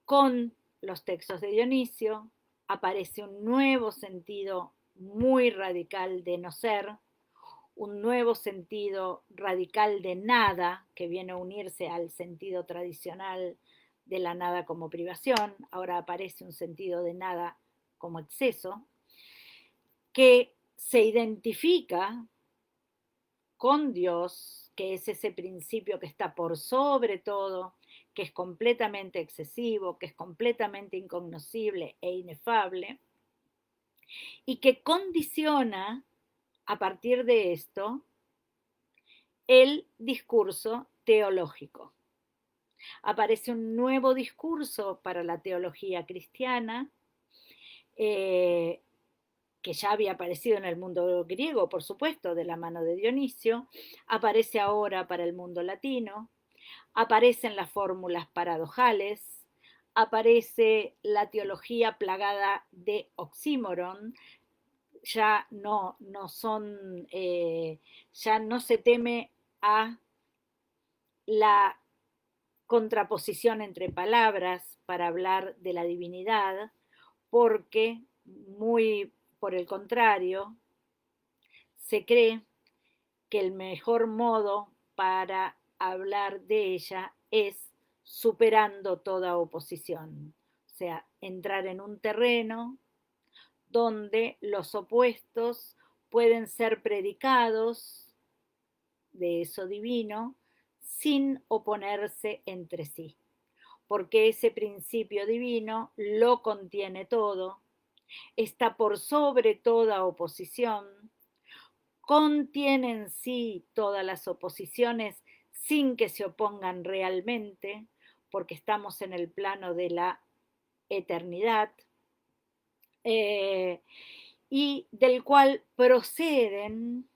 Speaker 1: Con los textos de Dionisio aparece un nuevo sentido muy radical de no ser, un nuevo sentido radical de nada, que viene a unirse al sentido tradicional de la nada como privación. Ahora aparece un sentido de nada como exceso, que se identifica con Dios, que es ese principio que está por sobre todo, que es completamente excesivo, que es completamente incognoscible e inefable, y que condiciona a partir de esto el discurso teológico. Aparece un nuevo discurso para la teología cristiana, que ya había aparecido en el mundo griego, por supuesto, de la mano de Dionisio, aparece ahora para el mundo latino, aparecen las fórmulas paradojales, aparece la teología plagada de oxímoron, ya no son, ya no se teme a la contraposición entre palabras para hablar de la divinidad, porque muy por el contrario, se cree que el mejor modo para hablar de ella es superando toda oposición, o sea, entrar en un terreno donde los opuestos pueden ser predicados de eso divino sin oponerse entre sí, porque ese principio divino lo contiene todo, está por sobre toda oposición, contiene en sí todas las oposiciones sin que se opongan realmente, porque estamos en el plano de la eternidad, eh, y del cual proceden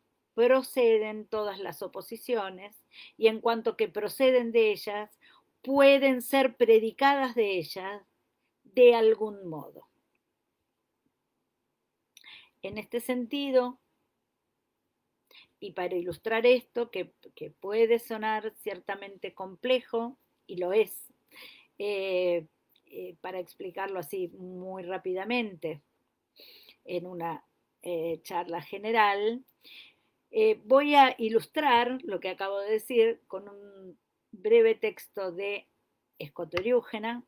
Speaker 1: todas las oposiciones, y en cuanto que proceden de ellas, pueden ser predicadas de ellas de algún modo. En este sentido, y para ilustrar esto, que puede sonar ciertamente complejo, y lo es, eh, para explicarlo así muy rápidamente en una charla general, voy a ilustrar lo que acabo de decir con un breve texto de Escotoriúgena,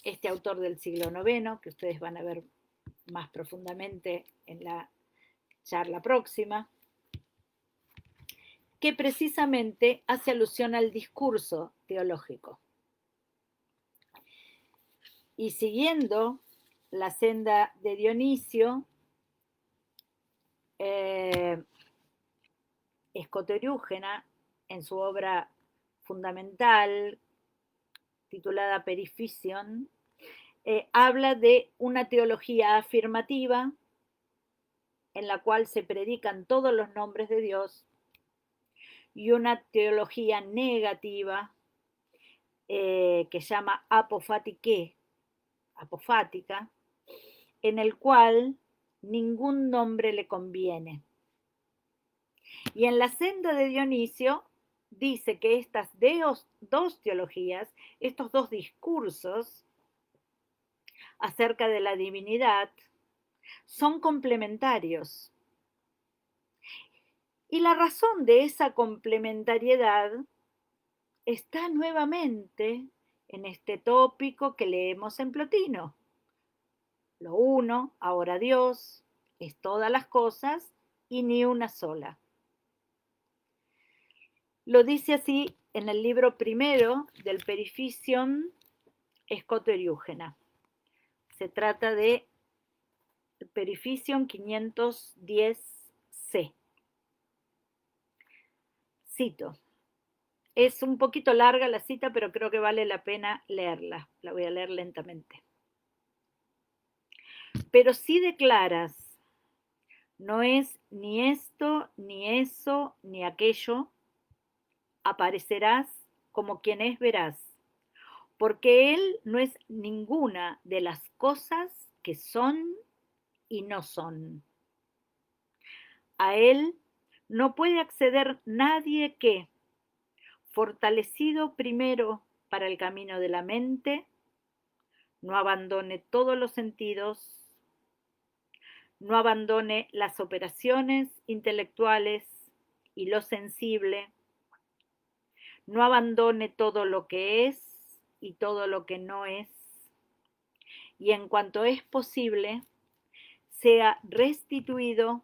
Speaker 1: este autor del siglo IX, que ustedes van a ver más profundamente en la charla próxima, que precisamente hace alusión al discurso teológico. Y siguiendo la senda de Dionisio, Escotoriúgena, en su obra fundamental titulada Perifición, habla de una teología afirmativa en la cual se predican todos los nombres de Dios y una teología negativa que llama apofática, en el cual ningún nombre le conviene. Y en la senda de Dionisio dice que estas dos teologías, estos dos discursos acerca de la divinidad, son complementarios. Y la razón de esa complementariedad está nuevamente en este tópico que leemos en Plotino. Lo uno, ahora Dios, es todas las cosas y ni una sola. Lo dice así en el libro primero del Perifición Escotoriúgena. Se trata de Perifición 510c. Cito. Es un poquito larga la cita, pero creo que vale la pena leerla. La voy a leer lentamente. Pero si declaras, no es ni esto, ni eso, ni aquello, aparecerás como quien es veraz, porque Él no es ninguna de las cosas que son y no son. A Él no puede acceder nadie que, fortalecido primero para el camino de la mente, no abandone todos los sentidos, no abandone las operaciones intelectuales y lo sensible, no abandone todo lo que es y todo lo que no es, y en cuanto es posible, sea restituido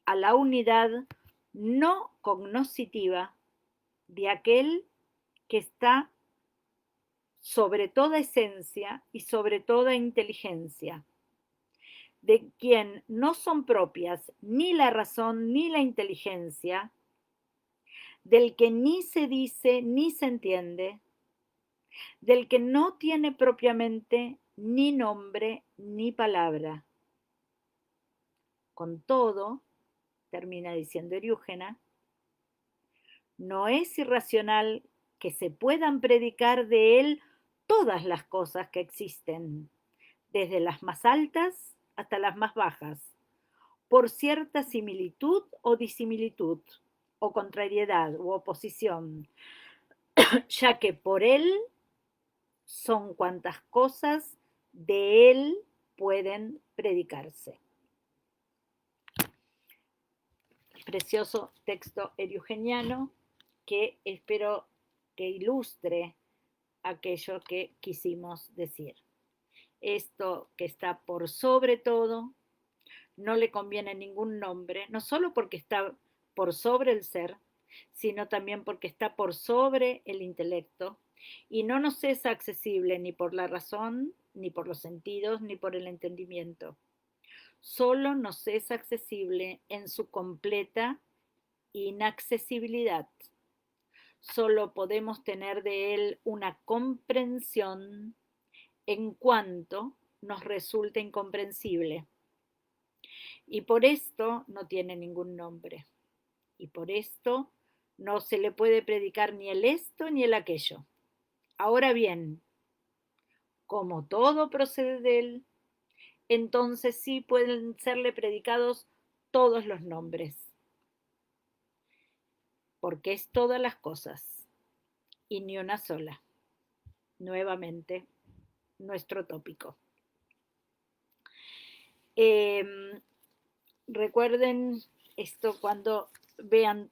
Speaker 1: a la unidad no cognoscitiva de aquel que está sobre toda esencia y sobre toda inteligencia, de quien no son propias ni la razón ni la inteligencia, del que ni se dice ni se entiende, del que no tiene propiamente ni nombre ni palabra. Con todo, termina diciendo Eriúgena, no es irracional que se puedan predicar de él todas las cosas que existen, desde las más altas hasta las más bajas, por cierta similitud o disimilitud, o contrariedad u oposición, ya que por él son cuantas cosas de él pueden predicarse. Precioso texto eriugeniano que espero que ilustre aquello que quisimos decir. Esto que está por sobre todo, no le conviene ningún nombre, no solo porque está por sobre el ser, sino también porque está por sobre el intelecto y no nos es accesible ni por la razón, ni por los sentidos, ni por el entendimiento. Solo nos es accesible en su completa inaccesibilidad. Solo podemos tener de él una comprensión en cuanto nos resulta incomprensible. Y por esto no tiene ningún nombre. Y por esto no se le puede predicar ni el esto ni el aquello. Ahora bien, como todo procede de él, entonces sí pueden serle predicados todos los nombres, porque es todas las cosas y ni una sola. Nuevamente, nuestro tópico. Recuerden esto cuando vean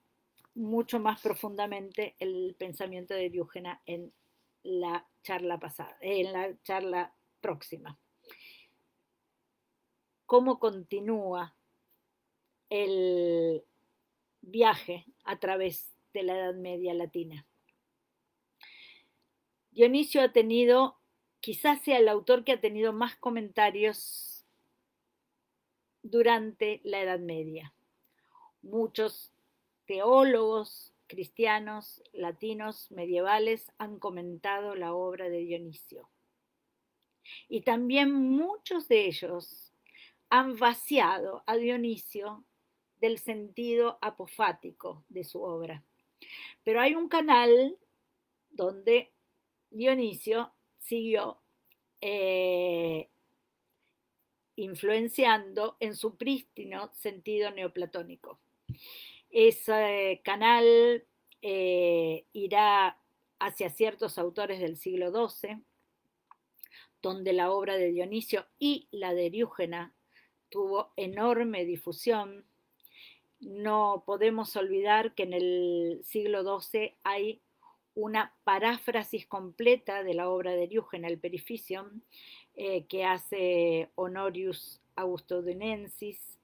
Speaker 1: mucho más profundamente el pensamiento de Diógenes en la charla pasada, en la charla próxima. Cómo continúa el viaje a través de la Edad Media latina. Dionisio ha tenido, quizás sea el autor que ha tenido más comentarios durante la Edad Media. Muchos teólogos cristianos, latinos, medievales han comentado la obra de Dionisio. Y también muchos de ellos han vaciado a Dionisio del sentido apofático de su obra. Pero hay un canal donde Dionisio siguió influenciando en su prístino sentido neoplatónico. Ese canal irá hacia ciertos autores del siglo XII, donde la obra de Dionisio y la de Eriúgena tuvo enorme difusión. No podemos olvidar que en el siglo XII hay una paráfrasis completa de la obra de Eriúgena, el Periphicium, que hace Honorius Augustodunensis,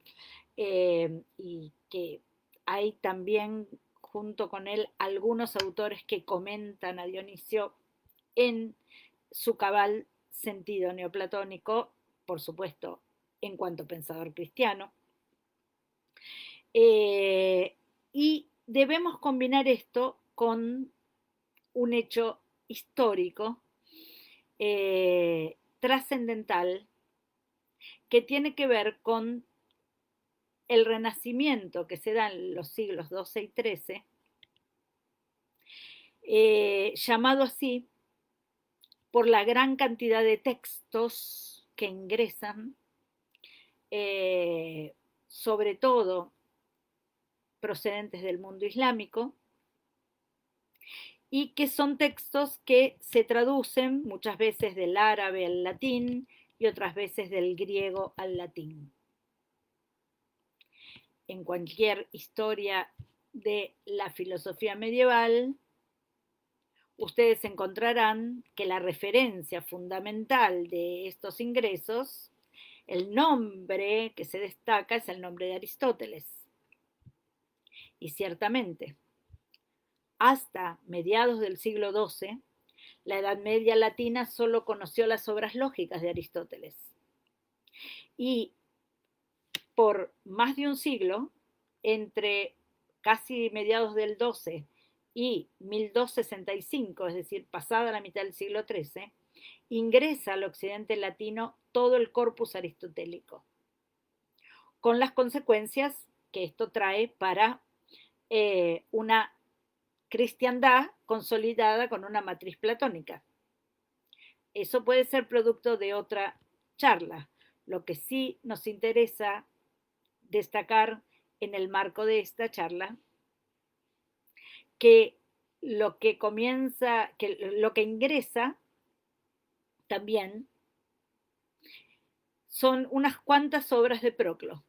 Speaker 1: y que hay también junto con él algunos autores que comentan a Dionisio en su cabal sentido neoplatónico, por supuesto, en cuanto pensador cristiano. Y debemos combinar esto con un hecho histórico trascendental que tiene que ver con el renacimiento que se da en los siglos XII y XIII, llamado así por la gran cantidad de textos que ingresan, sobre todo procedentes del mundo islámico, y que son textos que se traducen muchas veces del árabe al latín y otras veces del griego al latín. En cualquier historia de la filosofía medieval, ustedes encontrarán que la referencia fundamental de estos ingresos, el nombre que se destaca es el nombre de Aristóteles. Y ciertamente, hasta mediados del siglo XII, la Edad Media latina solo conoció las obras lógicas de Aristóteles. Y por más de un siglo, entre casi mediados del XII y 1265, es decir, pasada la mitad del siglo XIII, ingresa al occidente latino todo el corpus aristotélico, con las consecuencias que esto trae para una cristiandad consolidada con una matriz platónica. Eso puede ser producto de otra charla. Lo que sí nos interesa destacar en el marco de esta charla, que lo que comienza, que lo que ingresa también son unas cuantas obras de Proclo.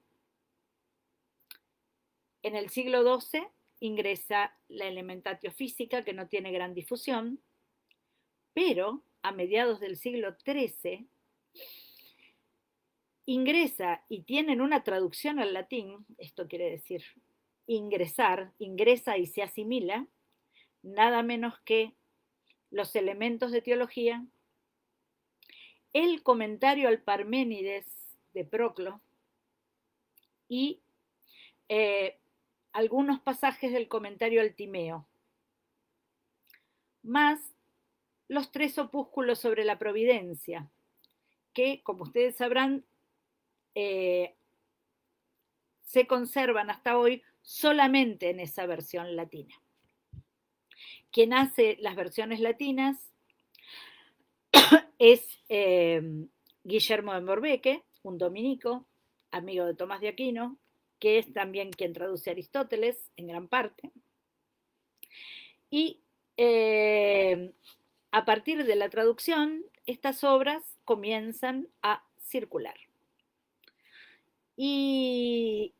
Speaker 1: En el siglo XII ingresa la Elementatio Física, que no tiene gran difusión, pero a mediados del siglo XIII ingresa y tienen una traducción al latín, esto quiere decir ingresar, ingresa y se asimila, nada menos que los elementos de teología, el comentario al Parménides de Proclo y algunos pasajes del comentario al Timeo, más los 3 opúsculos sobre la providencia, que, como ustedes sabrán, se conservan hasta hoy solamente en esa versión latina. Quien hace las versiones latinas es Guillermo de Morbeque, un dominico, amigo de Tomás de Aquino, que es también quien traduce a Aristóteles en gran parte. Y a partir de la traducción, estas obras comienzan a circular. Y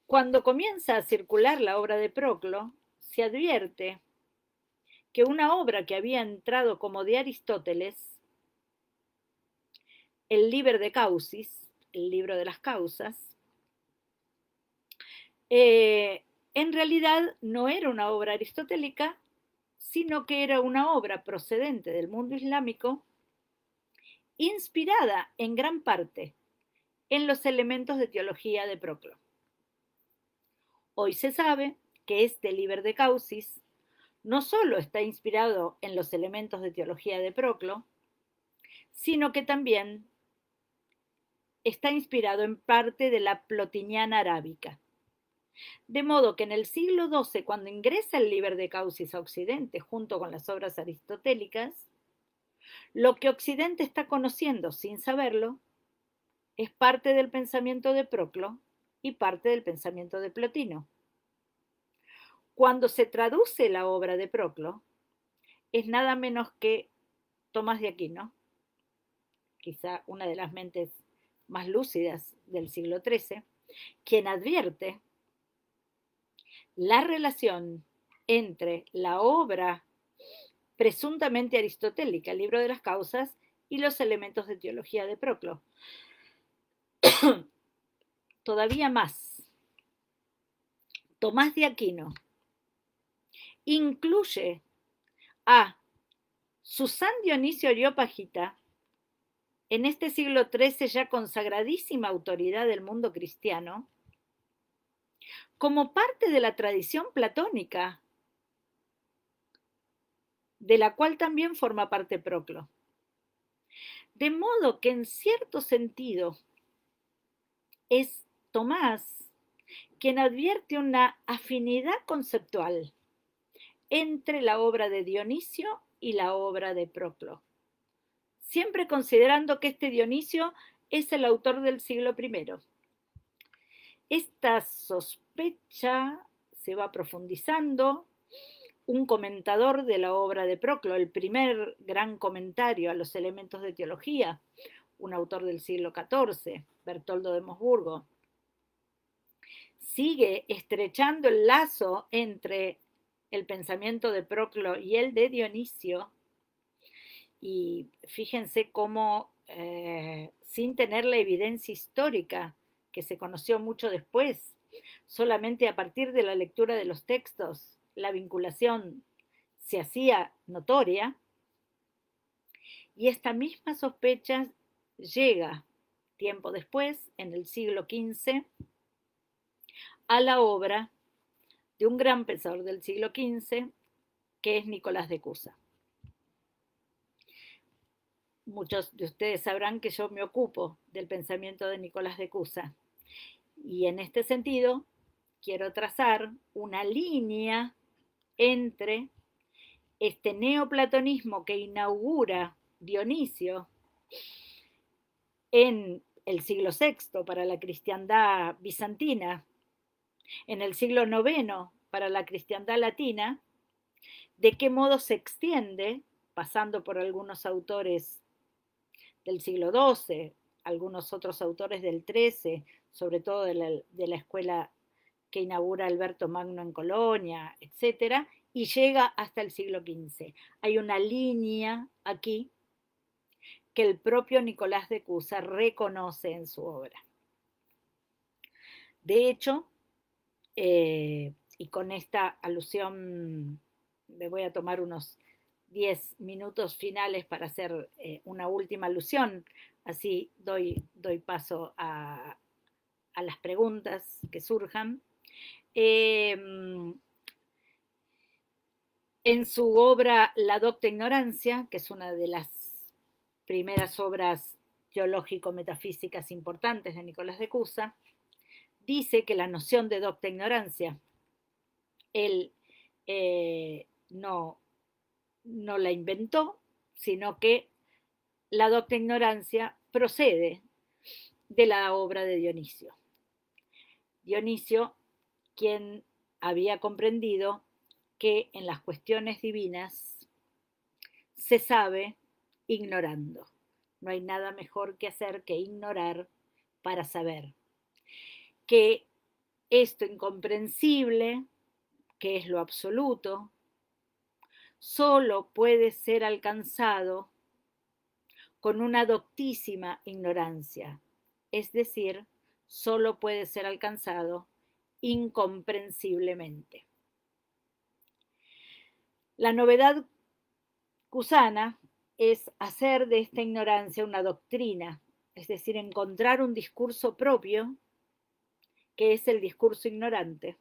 Speaker 1: cuando comienza a circular la obra de Proclo, se advierte que una obra que había entrado como de Aristóteles, el Liber de Causis, el libro de las causas, en realidad no era una obra aristotélica, sino que era una obra procedente del mundo islámico, inspirada en gran parte en los elementos de teología de Proclo. Hoy se sabe que este Liber de Causis no solo está inspirado en los elementos de teología de Proclo, sino que también está inspirado en parte de la plotiniana arábica. De modo que en el siglo XII, cuando ingresa el Liber de Causis a Occidente junto con las obras aristotélicas, lo que Occidente está conociendo sin saberlo es parte del pensamiento de Proclo y parte del pensamiento de Plotino. Cuando se traduce la obra de Proclo, es nada menos que Tomás de Aquino, quizá una de las mentes más lúcidas del siglo XIII, quien advierte la relación entre la obra presuntamente aristotélica, el libro de las causas, y los elementos de teología de Proclo. Todavía más, Tomás de Aquino incluye a Susan Dionisio Areópagita, en este siglo XIII ya consagradísima autoridad del mundo cristiano, como parte de la tradición platónica, de la cual también forma parte Proclo. De modo que en cierto sentido es Tomás quien advierte una afinidad conceptual entre la obra de Dionisio y la obra de Proclo, siempre considerando que este Dionisio es el autor del siglo I. Esta sospecha se va profundizando. Un comentador de la obra de Proclo, el primer gran comentario a los elementos de teología, un autor del siglo XIV, Bertoldo de Mosburgo, sigue estrechando el lazo entre el pensamiento de Proclo y el de Dionisio, y fíjense cómo, sin tener la evidencia histórica que se conoció mucho después, solamente a partir de la lectura de los textos, la vinculación se hacía notoria, y esta misma sospecha llega tiempo después, en el siglo XV, a la obra de un gran pensador del siglo XV, que es Nicolás de Cusa. Muchos de ustedes sabrán que yo me ocupo del pensamiento de Nicolás de Cusa, y en este sentido quiero trazar una línea entre este neoplatonismo que inaugura Dionisio en el siglo VI para la cristiandad bizantina, en el siglo IX para la cristiandad latina, de qué modo se extiende, pasando por algunos autores del siglo XII, algunos otros autores del XIII, sobre todo de la escuela que inaugura Alberto Magno en Colonia, etcétera, y llega hasta el siglo XV. Hay una línea aquí que el propio Nicolás de Cusa reconoce en su obra. De hecho, y con esta alusión me voy a tomar unos 10 minutos finales para hacer una última alusión, así doy paso a las preguntas que surjan. En su obra La docta ignorancia, que es una de las primeras obras teológico-metafísicas importantes de Nicolás de Cusa, dice que la noción de docta ignorancia, él no la inventó, sino que la docta ignorancia procede de la obra de Dionisio. Dionisio, quien había comprendido que en las cuestiones divinas se sabe ignorando. No hay nada mejor que hacer que ignorar para saber. Que esto incomprensible, que es lo absoluto, solo puede ser alcanzado con una doctísima ignorancia, es decir, solo puede ser alcanzado incomprensiblemente. La novedad cusana es hacer de esta ignorancia una doctrina, es decir, encontrar un discurso propio, que es el discurso ignorante,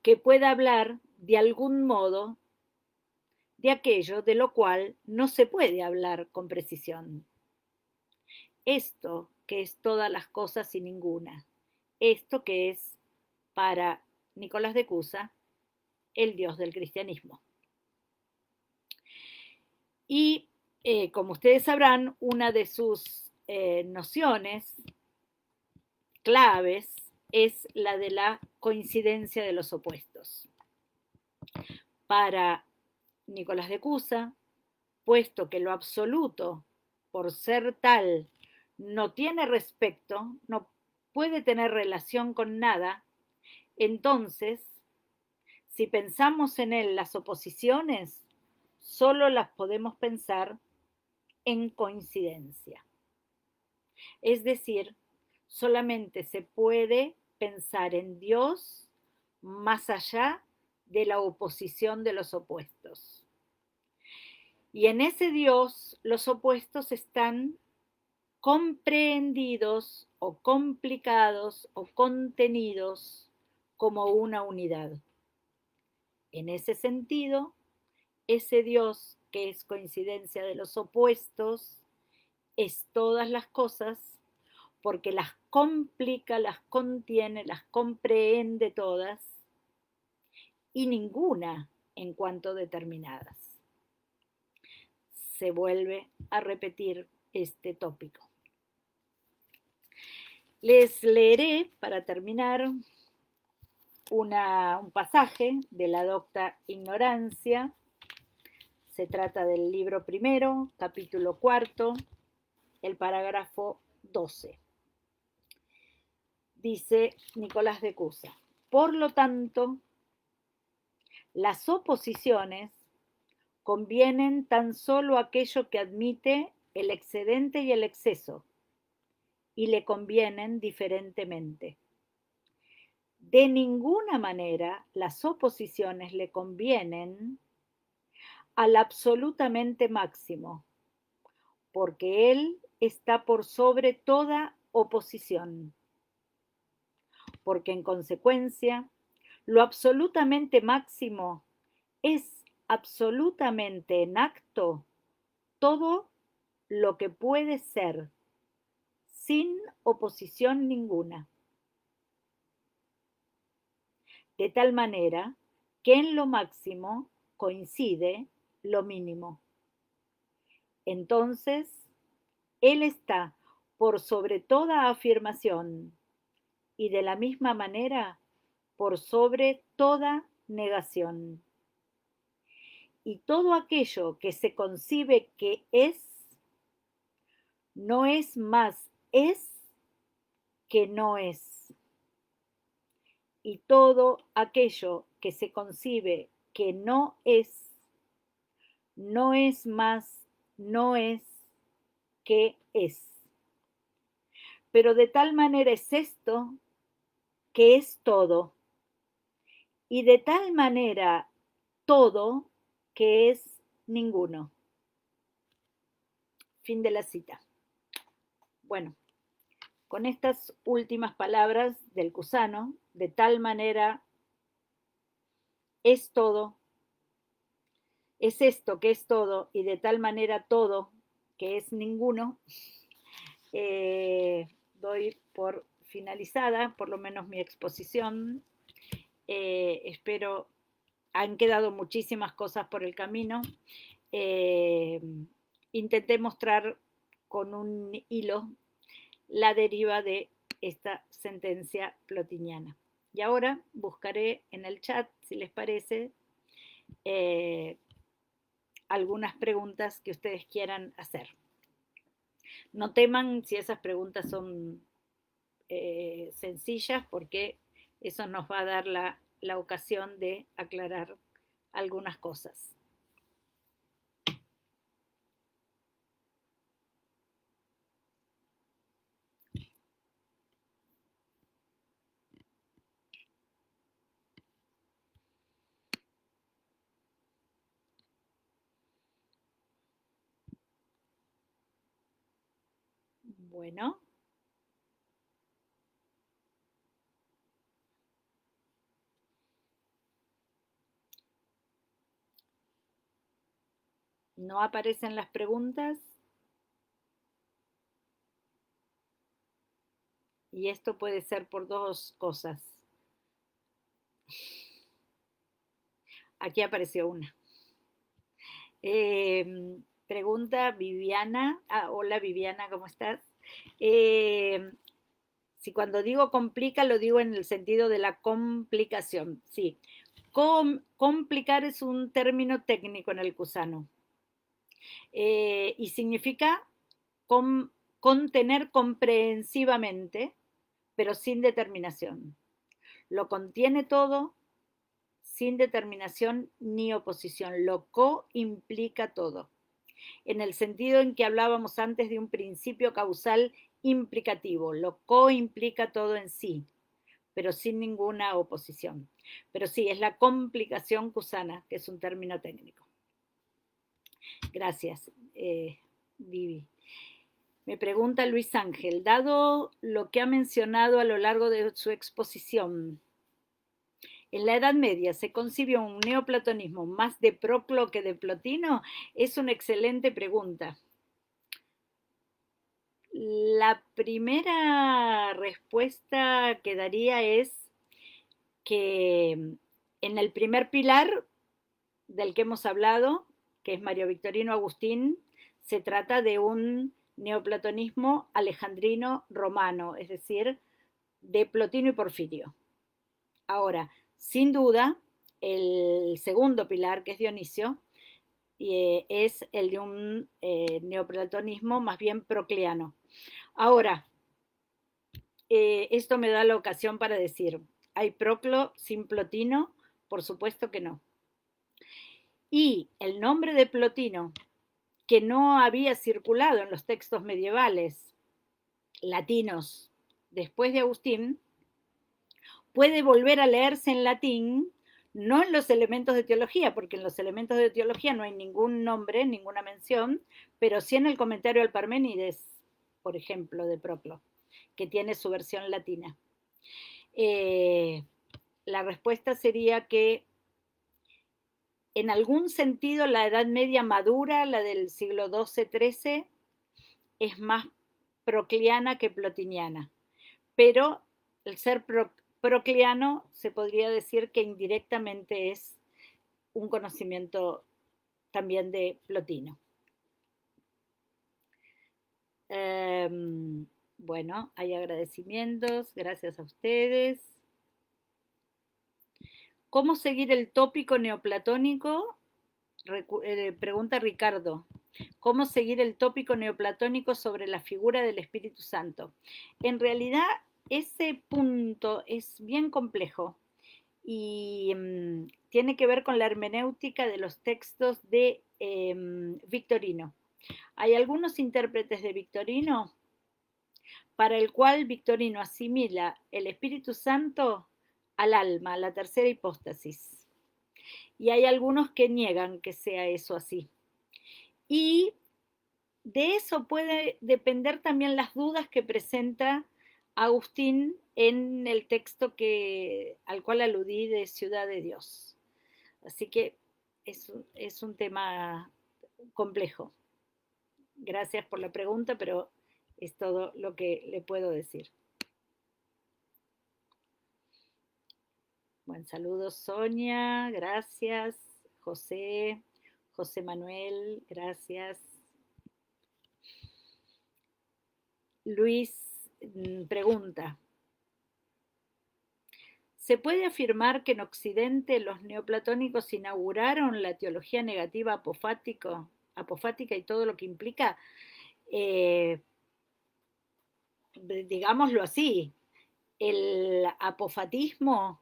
Speaker 1: que pueda hablar de algún modo de aquello de lo cual no se puede hablar con precisión. Esto que es todas las cosas y ninguna, esto que es para Nicolás de Cusa el Dios del cristianismo. Y como ustedes sabrán, una de sus nociones claves es la de la coincidencia de los opuestos. Para Nicolás de Cusa, puesto que lo absoluto, por ser tal, no tiene respecto, no puede tener relación con nada, entonces, si pensamos en él las oposiciones, solo las podemos pensar en coincidencia. Es decir, solamente se puede pensar en Dios más allá de la oposición de los opuestos. Y en ese Dios los opuestos están comprendidos o complicados o contenidos como una unidad. En ese sentido, ese Dios que es coincidencia de los opuestos es todas las cosas porque las complica, las contiene, las comprehende todas y ninguna en cuanto determinadas. Se vuelve a repetir este tópico. Les leeré, para terminar, un pasaje de la docta ignorancia. Se trata del libro primero, capítulo cuarto, el parágrafo 12. Dice Nicolás de Cusa: por lo tanto, las oposiciones convienen tan solo a aquello que admite el excedente y el exceso, y le convienen diferentemente. De ninguna manera las oposiciones le convienen al absolutamente máximo, porque él está por sobre toda oposición, porque en consecuencia lo absolutamente máximo es absolutamente en acto todo lo que puede ser sin oposición ninguna. De tal manera que en lo máximo coincide lo mínimo. Entonces, Él está por sobre toda afirmación y de la misma manera por sobre toda negación. Y todo aquello que se concibe que no es más es que no es. Y todo aquello que se concibe que no es más, no es que es. Pero de tal manera es esto que es todo. Y de tal manera todo que es ninguno. Fin de la cita. Bueno, con estas últimas palabras del Cusano, de tal manera es todo, es esto que es todo, y de tal manera todo que es ninguno, doy por finalizada, por lo menos mi exposición. Espero, han quedado muchísimas cosas por el camino. Intenté mostrar con un hilo la deriva de esta sentencia plotiniana. Y ahora buscaré en el chat, si les parece, algunas preguntas que ustedes quieran hacer. No teman si esas preguntas son sencillas, porque eso nos va a dar la ocasión de aclarar algunas cosas. Bueno. No aparecen las preguntas. Y esto puede ser por dos cosas. Aquí apareció una. Pregunta Viviana. Hola Viviana, ¿cómo estás? Si cuando digo complica, lo digo en el sentido de la complicación. Sí. Complicar es un término técnico en el cusano. Y significa contener comprehensivamente, pero sin determinación. Lo contiene todo sin determinación ni oposición. Lo co-implica todo. En el sentido en que hablábamos antes de un principio causal implicativo. Lo co-implica todo en sí, pero sin ninguna oposición. Pero sí, es la complicación cusana, que es un término técnico. Gracias, Vivi. Me pregunta Luis Ángel, dado lo que ha mencionado a lo largo de su exposición, ¿en la Edad Media se concibió un neoplatonismo más de Proclo que de Plotino? Es una excelente pregunta. La primera respuesta que daría es que en el primer pilar del que hemos hablado, que es Mario Victorino Agustín, se trata de un neoplatonismo alejandrino romano, es decir, de Plotino y Porfirio. Ahora, sin duda, el segundo pilar, que es Dionisio, es el de un neoplatonismo más bien procleano. Ahora, esto me da la ocasión para decir, ¿hay Proclo sin Plotino? Por supuesto que no. Y el nombre de Plotino, que no había circulado en los textos medievales latinos después de Agustín, puede volver a leerse en latín, no en los elementos de teología, porque en los elementos de teología no hay ningún nombre, ninguna mención, pero sí en el comentario al Parménides, por ejemplo, de Proclo, que tiene su versión latina. La respuesta sería que en algún sentido la Edad Media madura, la del siglo XII-XIII, es más procliana que plotiniana, pero el ser procliano se podría decir que indirectamente es un conocimiento también de Plotino. Bueno, hay agradecimientos, gracias a ustedes. ¿Cómo seguir el tópico neoplatónico? Pregunta Ricardo. ¿Cómo seguir el tópico neoplatónico sobre la figura del Espíritu Santo? En realidad, ese punto es bien complejo y tiene que ver con la hermenéutica de los textos de Victorino. Hay algunos intérpretes de Victorino para el cual Victorino asimila el Espíritu Santo al alma, a la tercera hipóstasis. Y hay algunos que niegan que sea eso así. Y de eso puede depender también las dudas que presenta Agustín en el texto al cual aludí de Ciudad de Dios. Así que es un tema complejo. Gracias por la pregunta, pero es todo lo que le puedo decir. Buen saludo, Sonia, gracias. José Manuel, gracias. Luis pregunta, ¿se puede afirmar que en Occidente los neoplatónicos inauguraron la teología negativa apofática y todo lo que implica? Digámoslo así, el apofatismo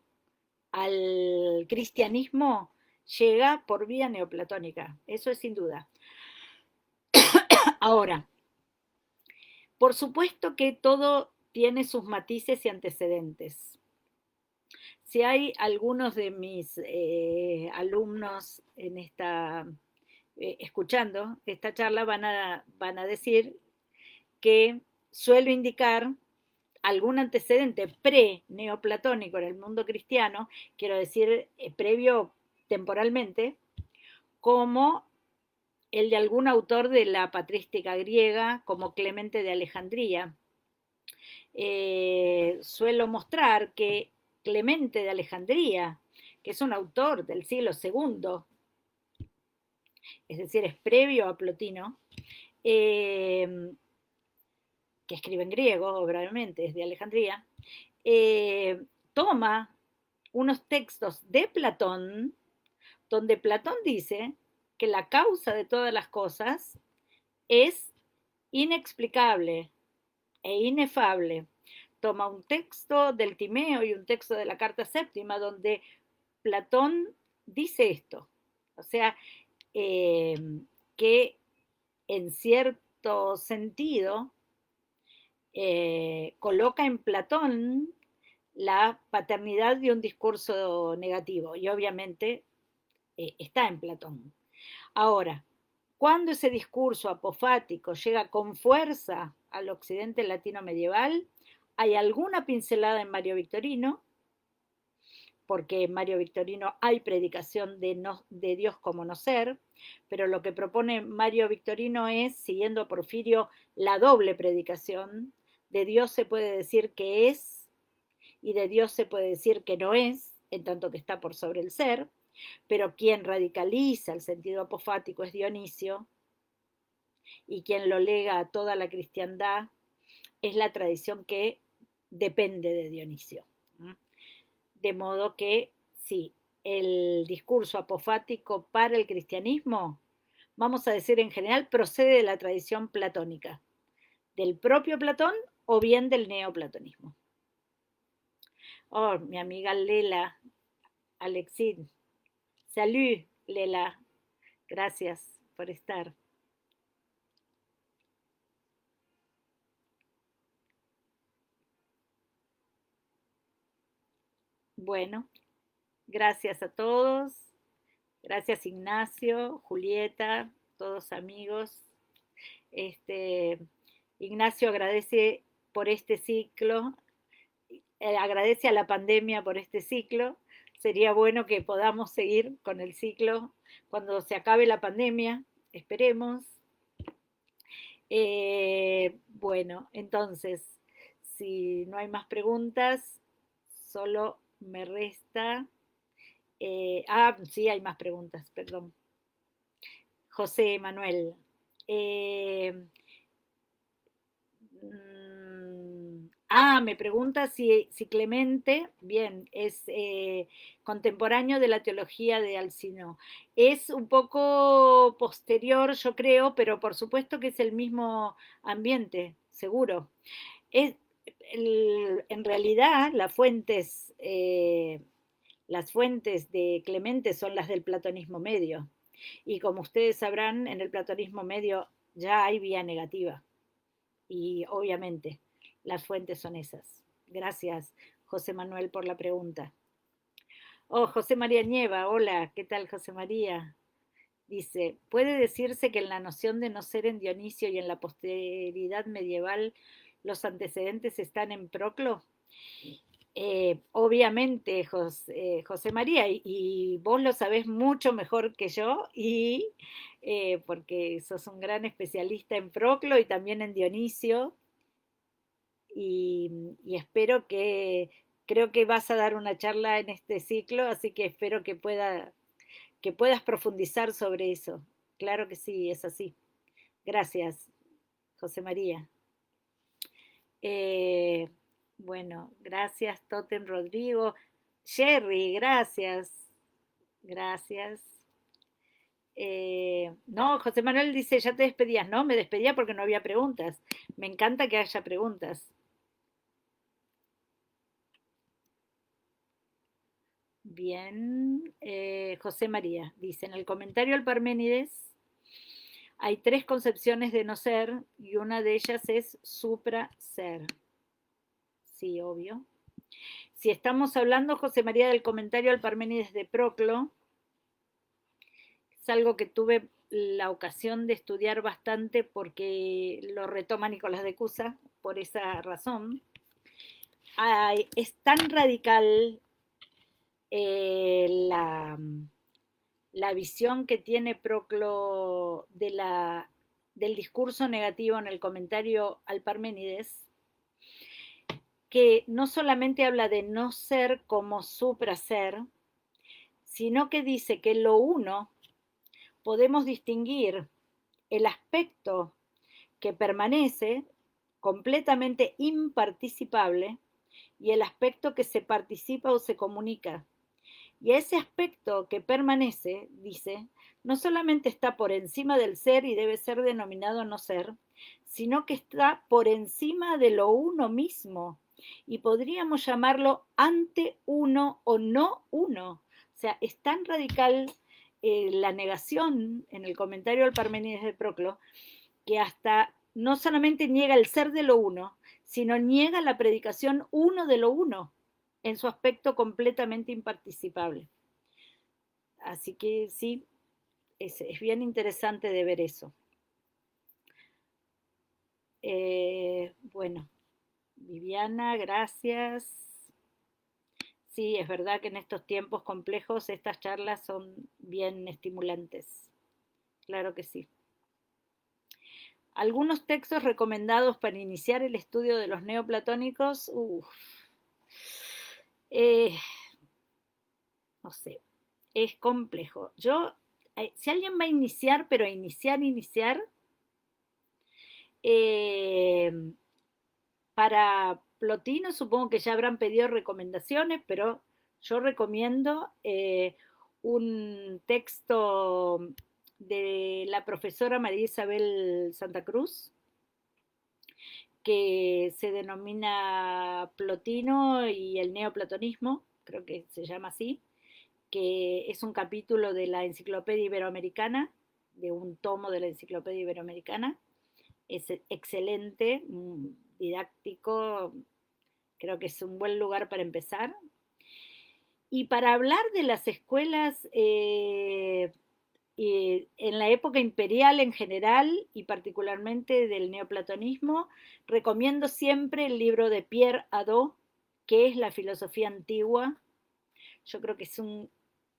Speaker 1: al cristianismo llega por vía neoplatónica, eso es sin duda. Ahora, por supuesto que todo tiene sus matices y antecedentes. Si hay algunos de mis alumnos en escuchando esta charla van a decir que suelo indicar algún antecedente pre-neoplatónico en el mundo cristiano, quiero decir previo temporalmente, como el de algún autor de la patrística griega, como Clemente de Alejandría. Suelo mostrar que Clemente de Alejandría, que es un autor del siglo II, es decir, es previo a Plotino, que escribe en griego, obviamente, es de Alejandría, toma unos textos de Platón, donde Platón dice que la causa de todas las cosas es inexplicable e inefable. Toma un texto del Timeo y un texto de la Carta Séptima donde Platón dice esto. O sea, que en cierto sentido coloca en Platón la paternidad de un discurso negativo y obviamente está en Platón. Ahora, cuando ese discurso apofático llega con fuerza al occidente latino medieval, hay alguna pincelada en Mario Victorino, porque en Mario Victorino hay predicación de Dios como no ser, pero lo que propone Mario Victorino es, siguiendo a Porfirio, la doble predicación. De Dios se puede decir que es y de Dios se puede decir que no es, en tanto que está por sobre el ser, pero quien radicaliza el sentido apofático es Dionisio y quien lo lega a toda la cristiandad es la tradición que depende de Dionisio. De modo que, sí, el discurso apofático para el cristianismo, vamos a decir en general, procede de la tradición platónica, del propio Platón o bien del neoplatonismo. Oh, mi amiga Lela, Alexis, salut Lela, gracias por estar. Bueno, gracias a todos, gracias Ignacio, Julieta, todos amigos. Ignacio agradece por este ciclo, agradece a la pandemia por este ciclo. Sería bueno que podamos seguir con el ciclo cuando se acabe la pandemia, esperemos. Bueno, entonces, si no hay más preguntas, solo me resta Sí, hay más preguntas, perdón. José Manuel. Eh, me pregunta si Clemente, bien, es contemporáneo de la teología de Alcino. Es un poco posterior, yo creo, pero por supuesto que es el mismo ambiente, seguro. Es, en realidad, las fuentes de Clemente son las del platonismo medio. Y como ustedes sabrán, en el platonismo medio ya hay vía negativa. Y obviamente las fuentes son esas. Gracias, José Manuel, por la pregunta. Oh, José María Nieva, hola, ¿qué tal, José María? Dice, ¿puede decirse que en la noción de no ser en Dionisio y en la posteridad medieval los antecedentes están en Proclo? Obviamente, José María, y vos lo sabés mucho mejor que yo, y porque sos un gran especialista en Proclo y también en Dionisio, y espero creo que vas a dar una charla en este ciclo, así que espero que puedas profundizar sobre eso. Claro que sí, es así. Gracias, José María. Eh, bueno, gracias, Totem Rodrigo. Jerry, gracias. Gracias. No, José Manuel dice, ya te despedías. No, me despedía porque no había preguntas. Me encanta que haya preguntas. Bien, José María dice, en el comentario al Parménides hay tres concepciones de no ser y una de ellas es supra-ser. Sí, obvio. Si estamos hablando, José María, del comentario al Parménides de Proclo, es algo que tuve la ocasión de estudiar bastante porque lo retoma Nicolás de Cusa, por esa razón. Es tan radical la visión que tiene Proclo del discurso negativo en el comentario al Parménides, que no solamente habla de no ser como supraser, sino que dice que lo uno podemos distinguir el aspecto que permanece completamente imparticipable y el aspecto que se participa o se comunica. Y ese aspecto que permanece, dice, no solamente está por encima del ser y debe ser denominado no ser, sino que está por encima de lo uno mismo. Y podríamos llamarlo ante uno o no uno. O sea, es tan radical la negación en el comentario al Parménides de Proclo que hasta no solamente niega el ser de lo uno, sino niega la predicación uno de lo uno en su aspecto completamente imparticipable. Así que sí, es bien interesante de ver eso. Bueno, Viviana, gracias. Sí, es verdad que en estos tiempos complejos estas charlas son bien estimulantes. Claro que sí. Algunos textos recomendados para iniciar el estudio de los neoplatónicos. Eh, no sé, es complejo. Si alguien va a iniciar, pero a iniciar, eh, para Plotino supongo que ya habrán pedido recomendaciones, pero yo recomiendo un texto de la profesora María Isabel Santa Cruz, que se denomina Plotino y el neoplatonismo, creo que se llama así, que es un capítulo de la Enciclopedia Iberoamericana, de un tomo de la Enciclopedia Iberoamericana. Es excelente, didáctico, creo que es un buen lugar para empezar. Y para hablar de las escuelas en la época imperial en general y particularmente del neoplatonismo, recomiendo siempre el libro de Pierre Hadot, que es La filosofía antigua. Yo creo que es un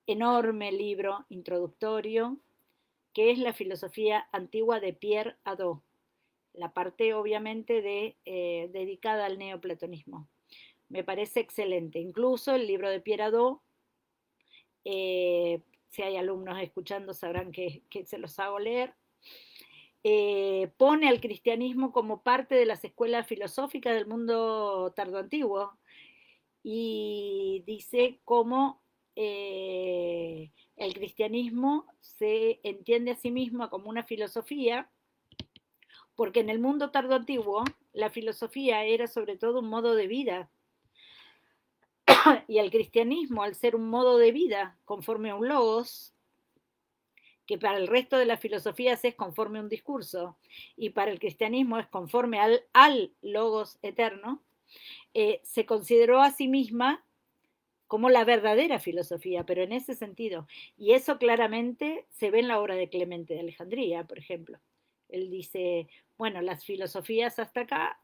Speaker 1: enorme libro introductorio, que es La filosofía antigua de Pierre Hadot, la parte obviamente dedicada al neoplatonismo. Me parece excelente. Incluso el libro de Pierre Hadot Si hay alumnos escuchando sabrán que se los hago leer. Pone al cristianismo como parte de las escuelas filosóficas del mundo tardoantiguo y dice cómo el cristianismo se entiende a sí mismo como una filosofía, porque en el mundo tardoantiguo la filosofía era sobre todo un modo de vida, y el cristianismo, al ser un modo de vida conforme a un logos, que para el resto de las filosofías es conforme a un discurso, y para el cristianismo es conforme al logos eterno, se consideró a sí misma como la verdadera filosofía, pero en ese sentido. Y eso claramente se ve en la obra de Clemente de Alejandría, por ejemplo. Él dice, bueno, las filosofías hasta acá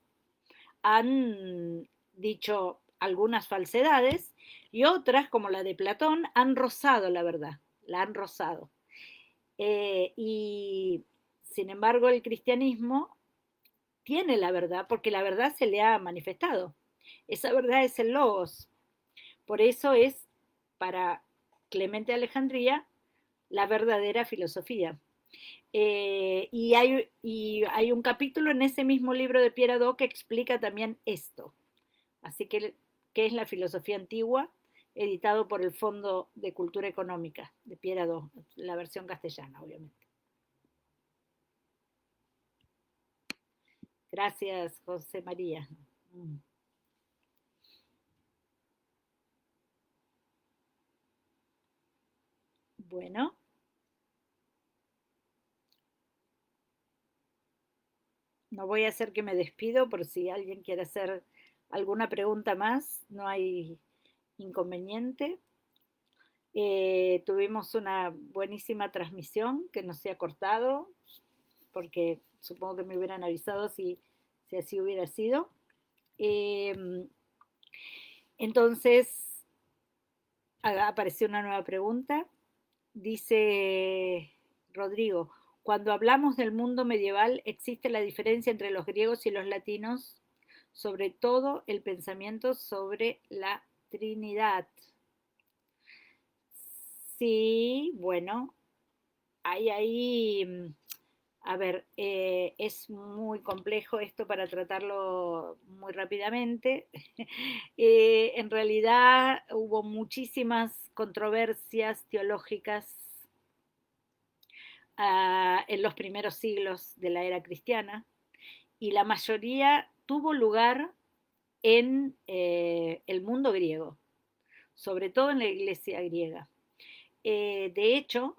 Speaker 1: han dicho algunas falsedades y otras, como la de Platón, han rozado la verdad, la han rozado. Y sin embargo, el cristianismo tiene la verdad porque la verdad se le ha manifestado. Esa verdad es el logos. Por eso es para Clemente de Alejandría la verdadera filosofía. Y hay un capítulo en ese mismo libro de Pierre Hadot que explica también esto. Así que, ¿qué es la filosofía antigua? Editado por el Fondo de Cultura Económica de Pierre Hadot, la versión castellana, obviamente. Gracias, José María. Bueno, no voy a hacer que me despido por si alguien quiere hacer alguna pregunta más, no hay inconveniente. Tuvimos una buenísima transmisión que no se ha cortado, porque supongo que me hubieran avisado si así hubiera sido. Eh, entonces, apareció una nueva pregunta. Dice Rodrigo, cuando hablamos del mundo medieval, ¿existe la diferencia entre los griegos y los latinos? Sobre todo el pensamiento sobre la Trinidad. Sí, bueno, hay ahí, a ver, es muy complejo esto para tratarlo muy rápidamente. En realidad hubo muchísimas controversias teológicas en los primeros siglos de la era cristiana y la mayoría tuvo lugar en el mundo griego, sobre todo en la iglesia griega. De hecho,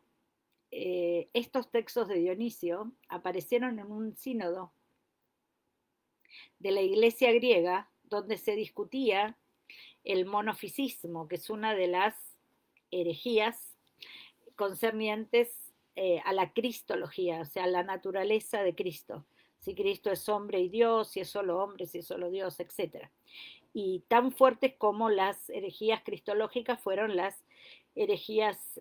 Speaker 1: estos textos de Dionisio aparecieron en un sínodo de la iglesia griega donde se discutía el monofisismo, que es una de las herejías concernientes a la cristología, o sea, a la naturaleza de Cristo. Si Cristo es hombre y Dios, si es solo hombre, si es solo Dios, etc. Y tan fuertes como las herejías cristológicas fueron las herejías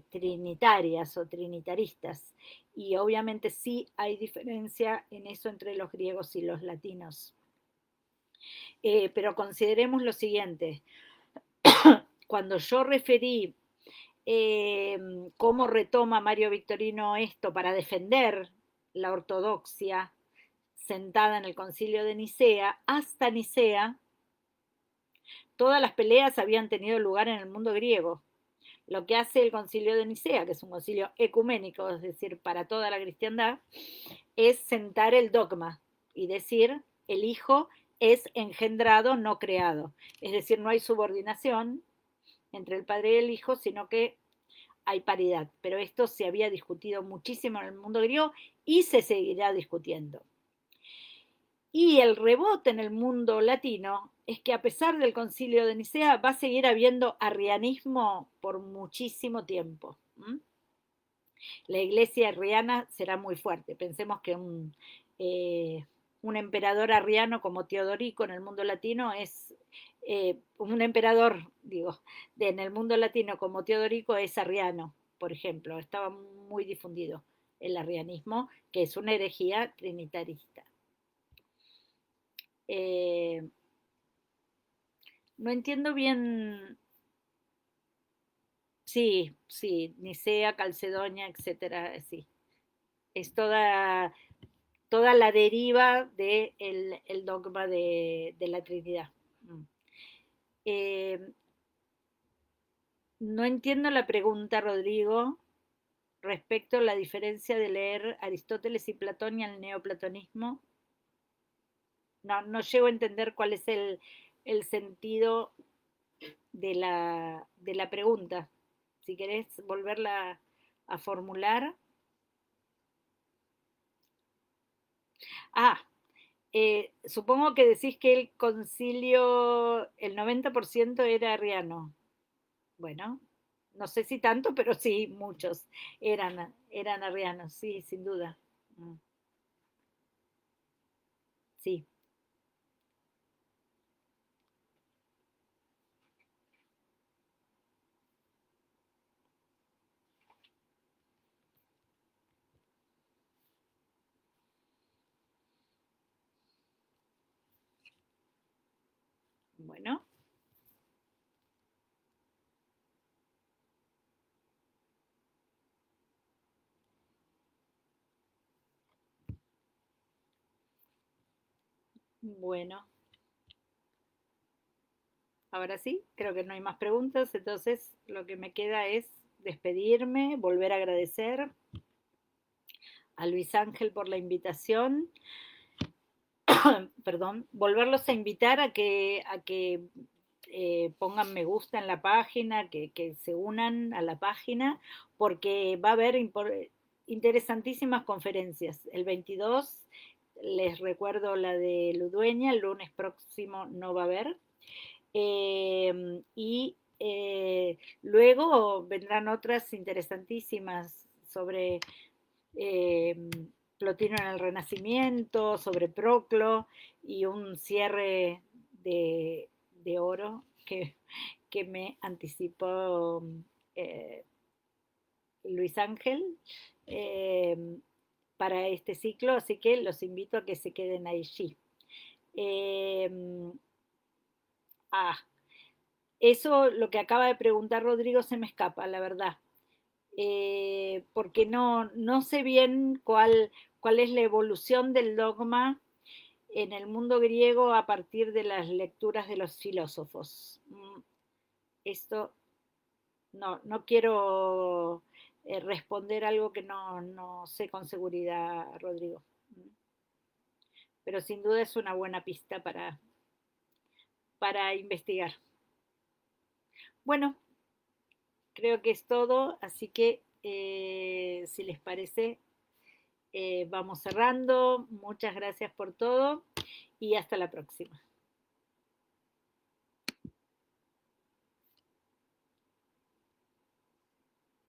Speaker 1: trinitarias o trinitaristas. Y obviamente sí hay diferencia en eso entre los griegos y los latinos. Pero consideremos lo siguiente, cuando yo referí eh, cómo retoma Mario Victorino esto para defender la ortodoxia sentada en el concilio de Nicea, hasta Nicea, todas las peleas habían tenido lugar en el mundo griego. Lo que hace el concilio de Nicea, que es un concilio ecuménico, es decir, para toda la cristiandad, es sentar el dogma y decir, el Hijo es engendrado, no creado. Es decir, no hay subordinación entre el Padre y el Hijo, sino que hay paridad. Pero esto se había discutido muchísimo en el mundo griego y se seguirá discutiendo. Y el rebote en el mundo latino es que a pesar del concilio de Nicea va a seguir habiendo arrianismo por muchísimo tiempo. La iglesia arriana será muy fuerte. Pensemos que un emperador arriano como Teodorico en el mundo latino es un emperador, digo, en el mundo latino como Teodorico es arriano, por ejemplo. Estaba muy difundido el arrianismo, que es una herejía trinitarista. No entiendo bien Sí, sí, Nicea, Calcedonia, etcétera, sí. Es toda la deriva del de el dogma de la Trinidad. Mm. Eh, no entiendo la pregunta, Rodrigo, respecto a la diferencia de leer Aristóteles y Platón y al neoplatonismo. No, no llego a entender cuál es el sentido de la pregunta. Si querés volverla a formular. Ah, supongo que decís que el concilio, el 90% era arriano. Bueno, no sé si tanto, pero sí, muchos eran arrianos, sí, sin duda. Mm, sí, bueno, bueno. Ahora sí, creo que no hay más preguntas, entonces lo que me queda es despedirme, volver a agradecer a Luis Ángel por la invitación, perdón, volverlos a invitar a que pongan me gusta en la página, que se unan a la página, porque va a haber interesantísimas conferencias. El 22, les recuerdo la de Ludueña, el lunes próximo no va a haber. Y luego vendrán otras interesantísimas sobre eh, Plotino en el Renacimiento, sobre Proclo y un cierre de oro que me anticipó eh, Luis Ángel eh, para este ciclo, así que los invito a que se queden allí. Eh, ah, Eso, lo que acaba de preguntar Rodrigo, se me escapa, la verdad. Porque no sé bien cuál es la evolución del dogma en el mundo griego a partir de las lecturas de los filósofos. Esto no quiero responder algo que no sé con seguridad, Rodrigo. Pero sin duda es una buena pista para investigar. Bueno, creo que es todo, así que si les parece, vamos cerrando. Muchas gracias por todo y hasta la próxima.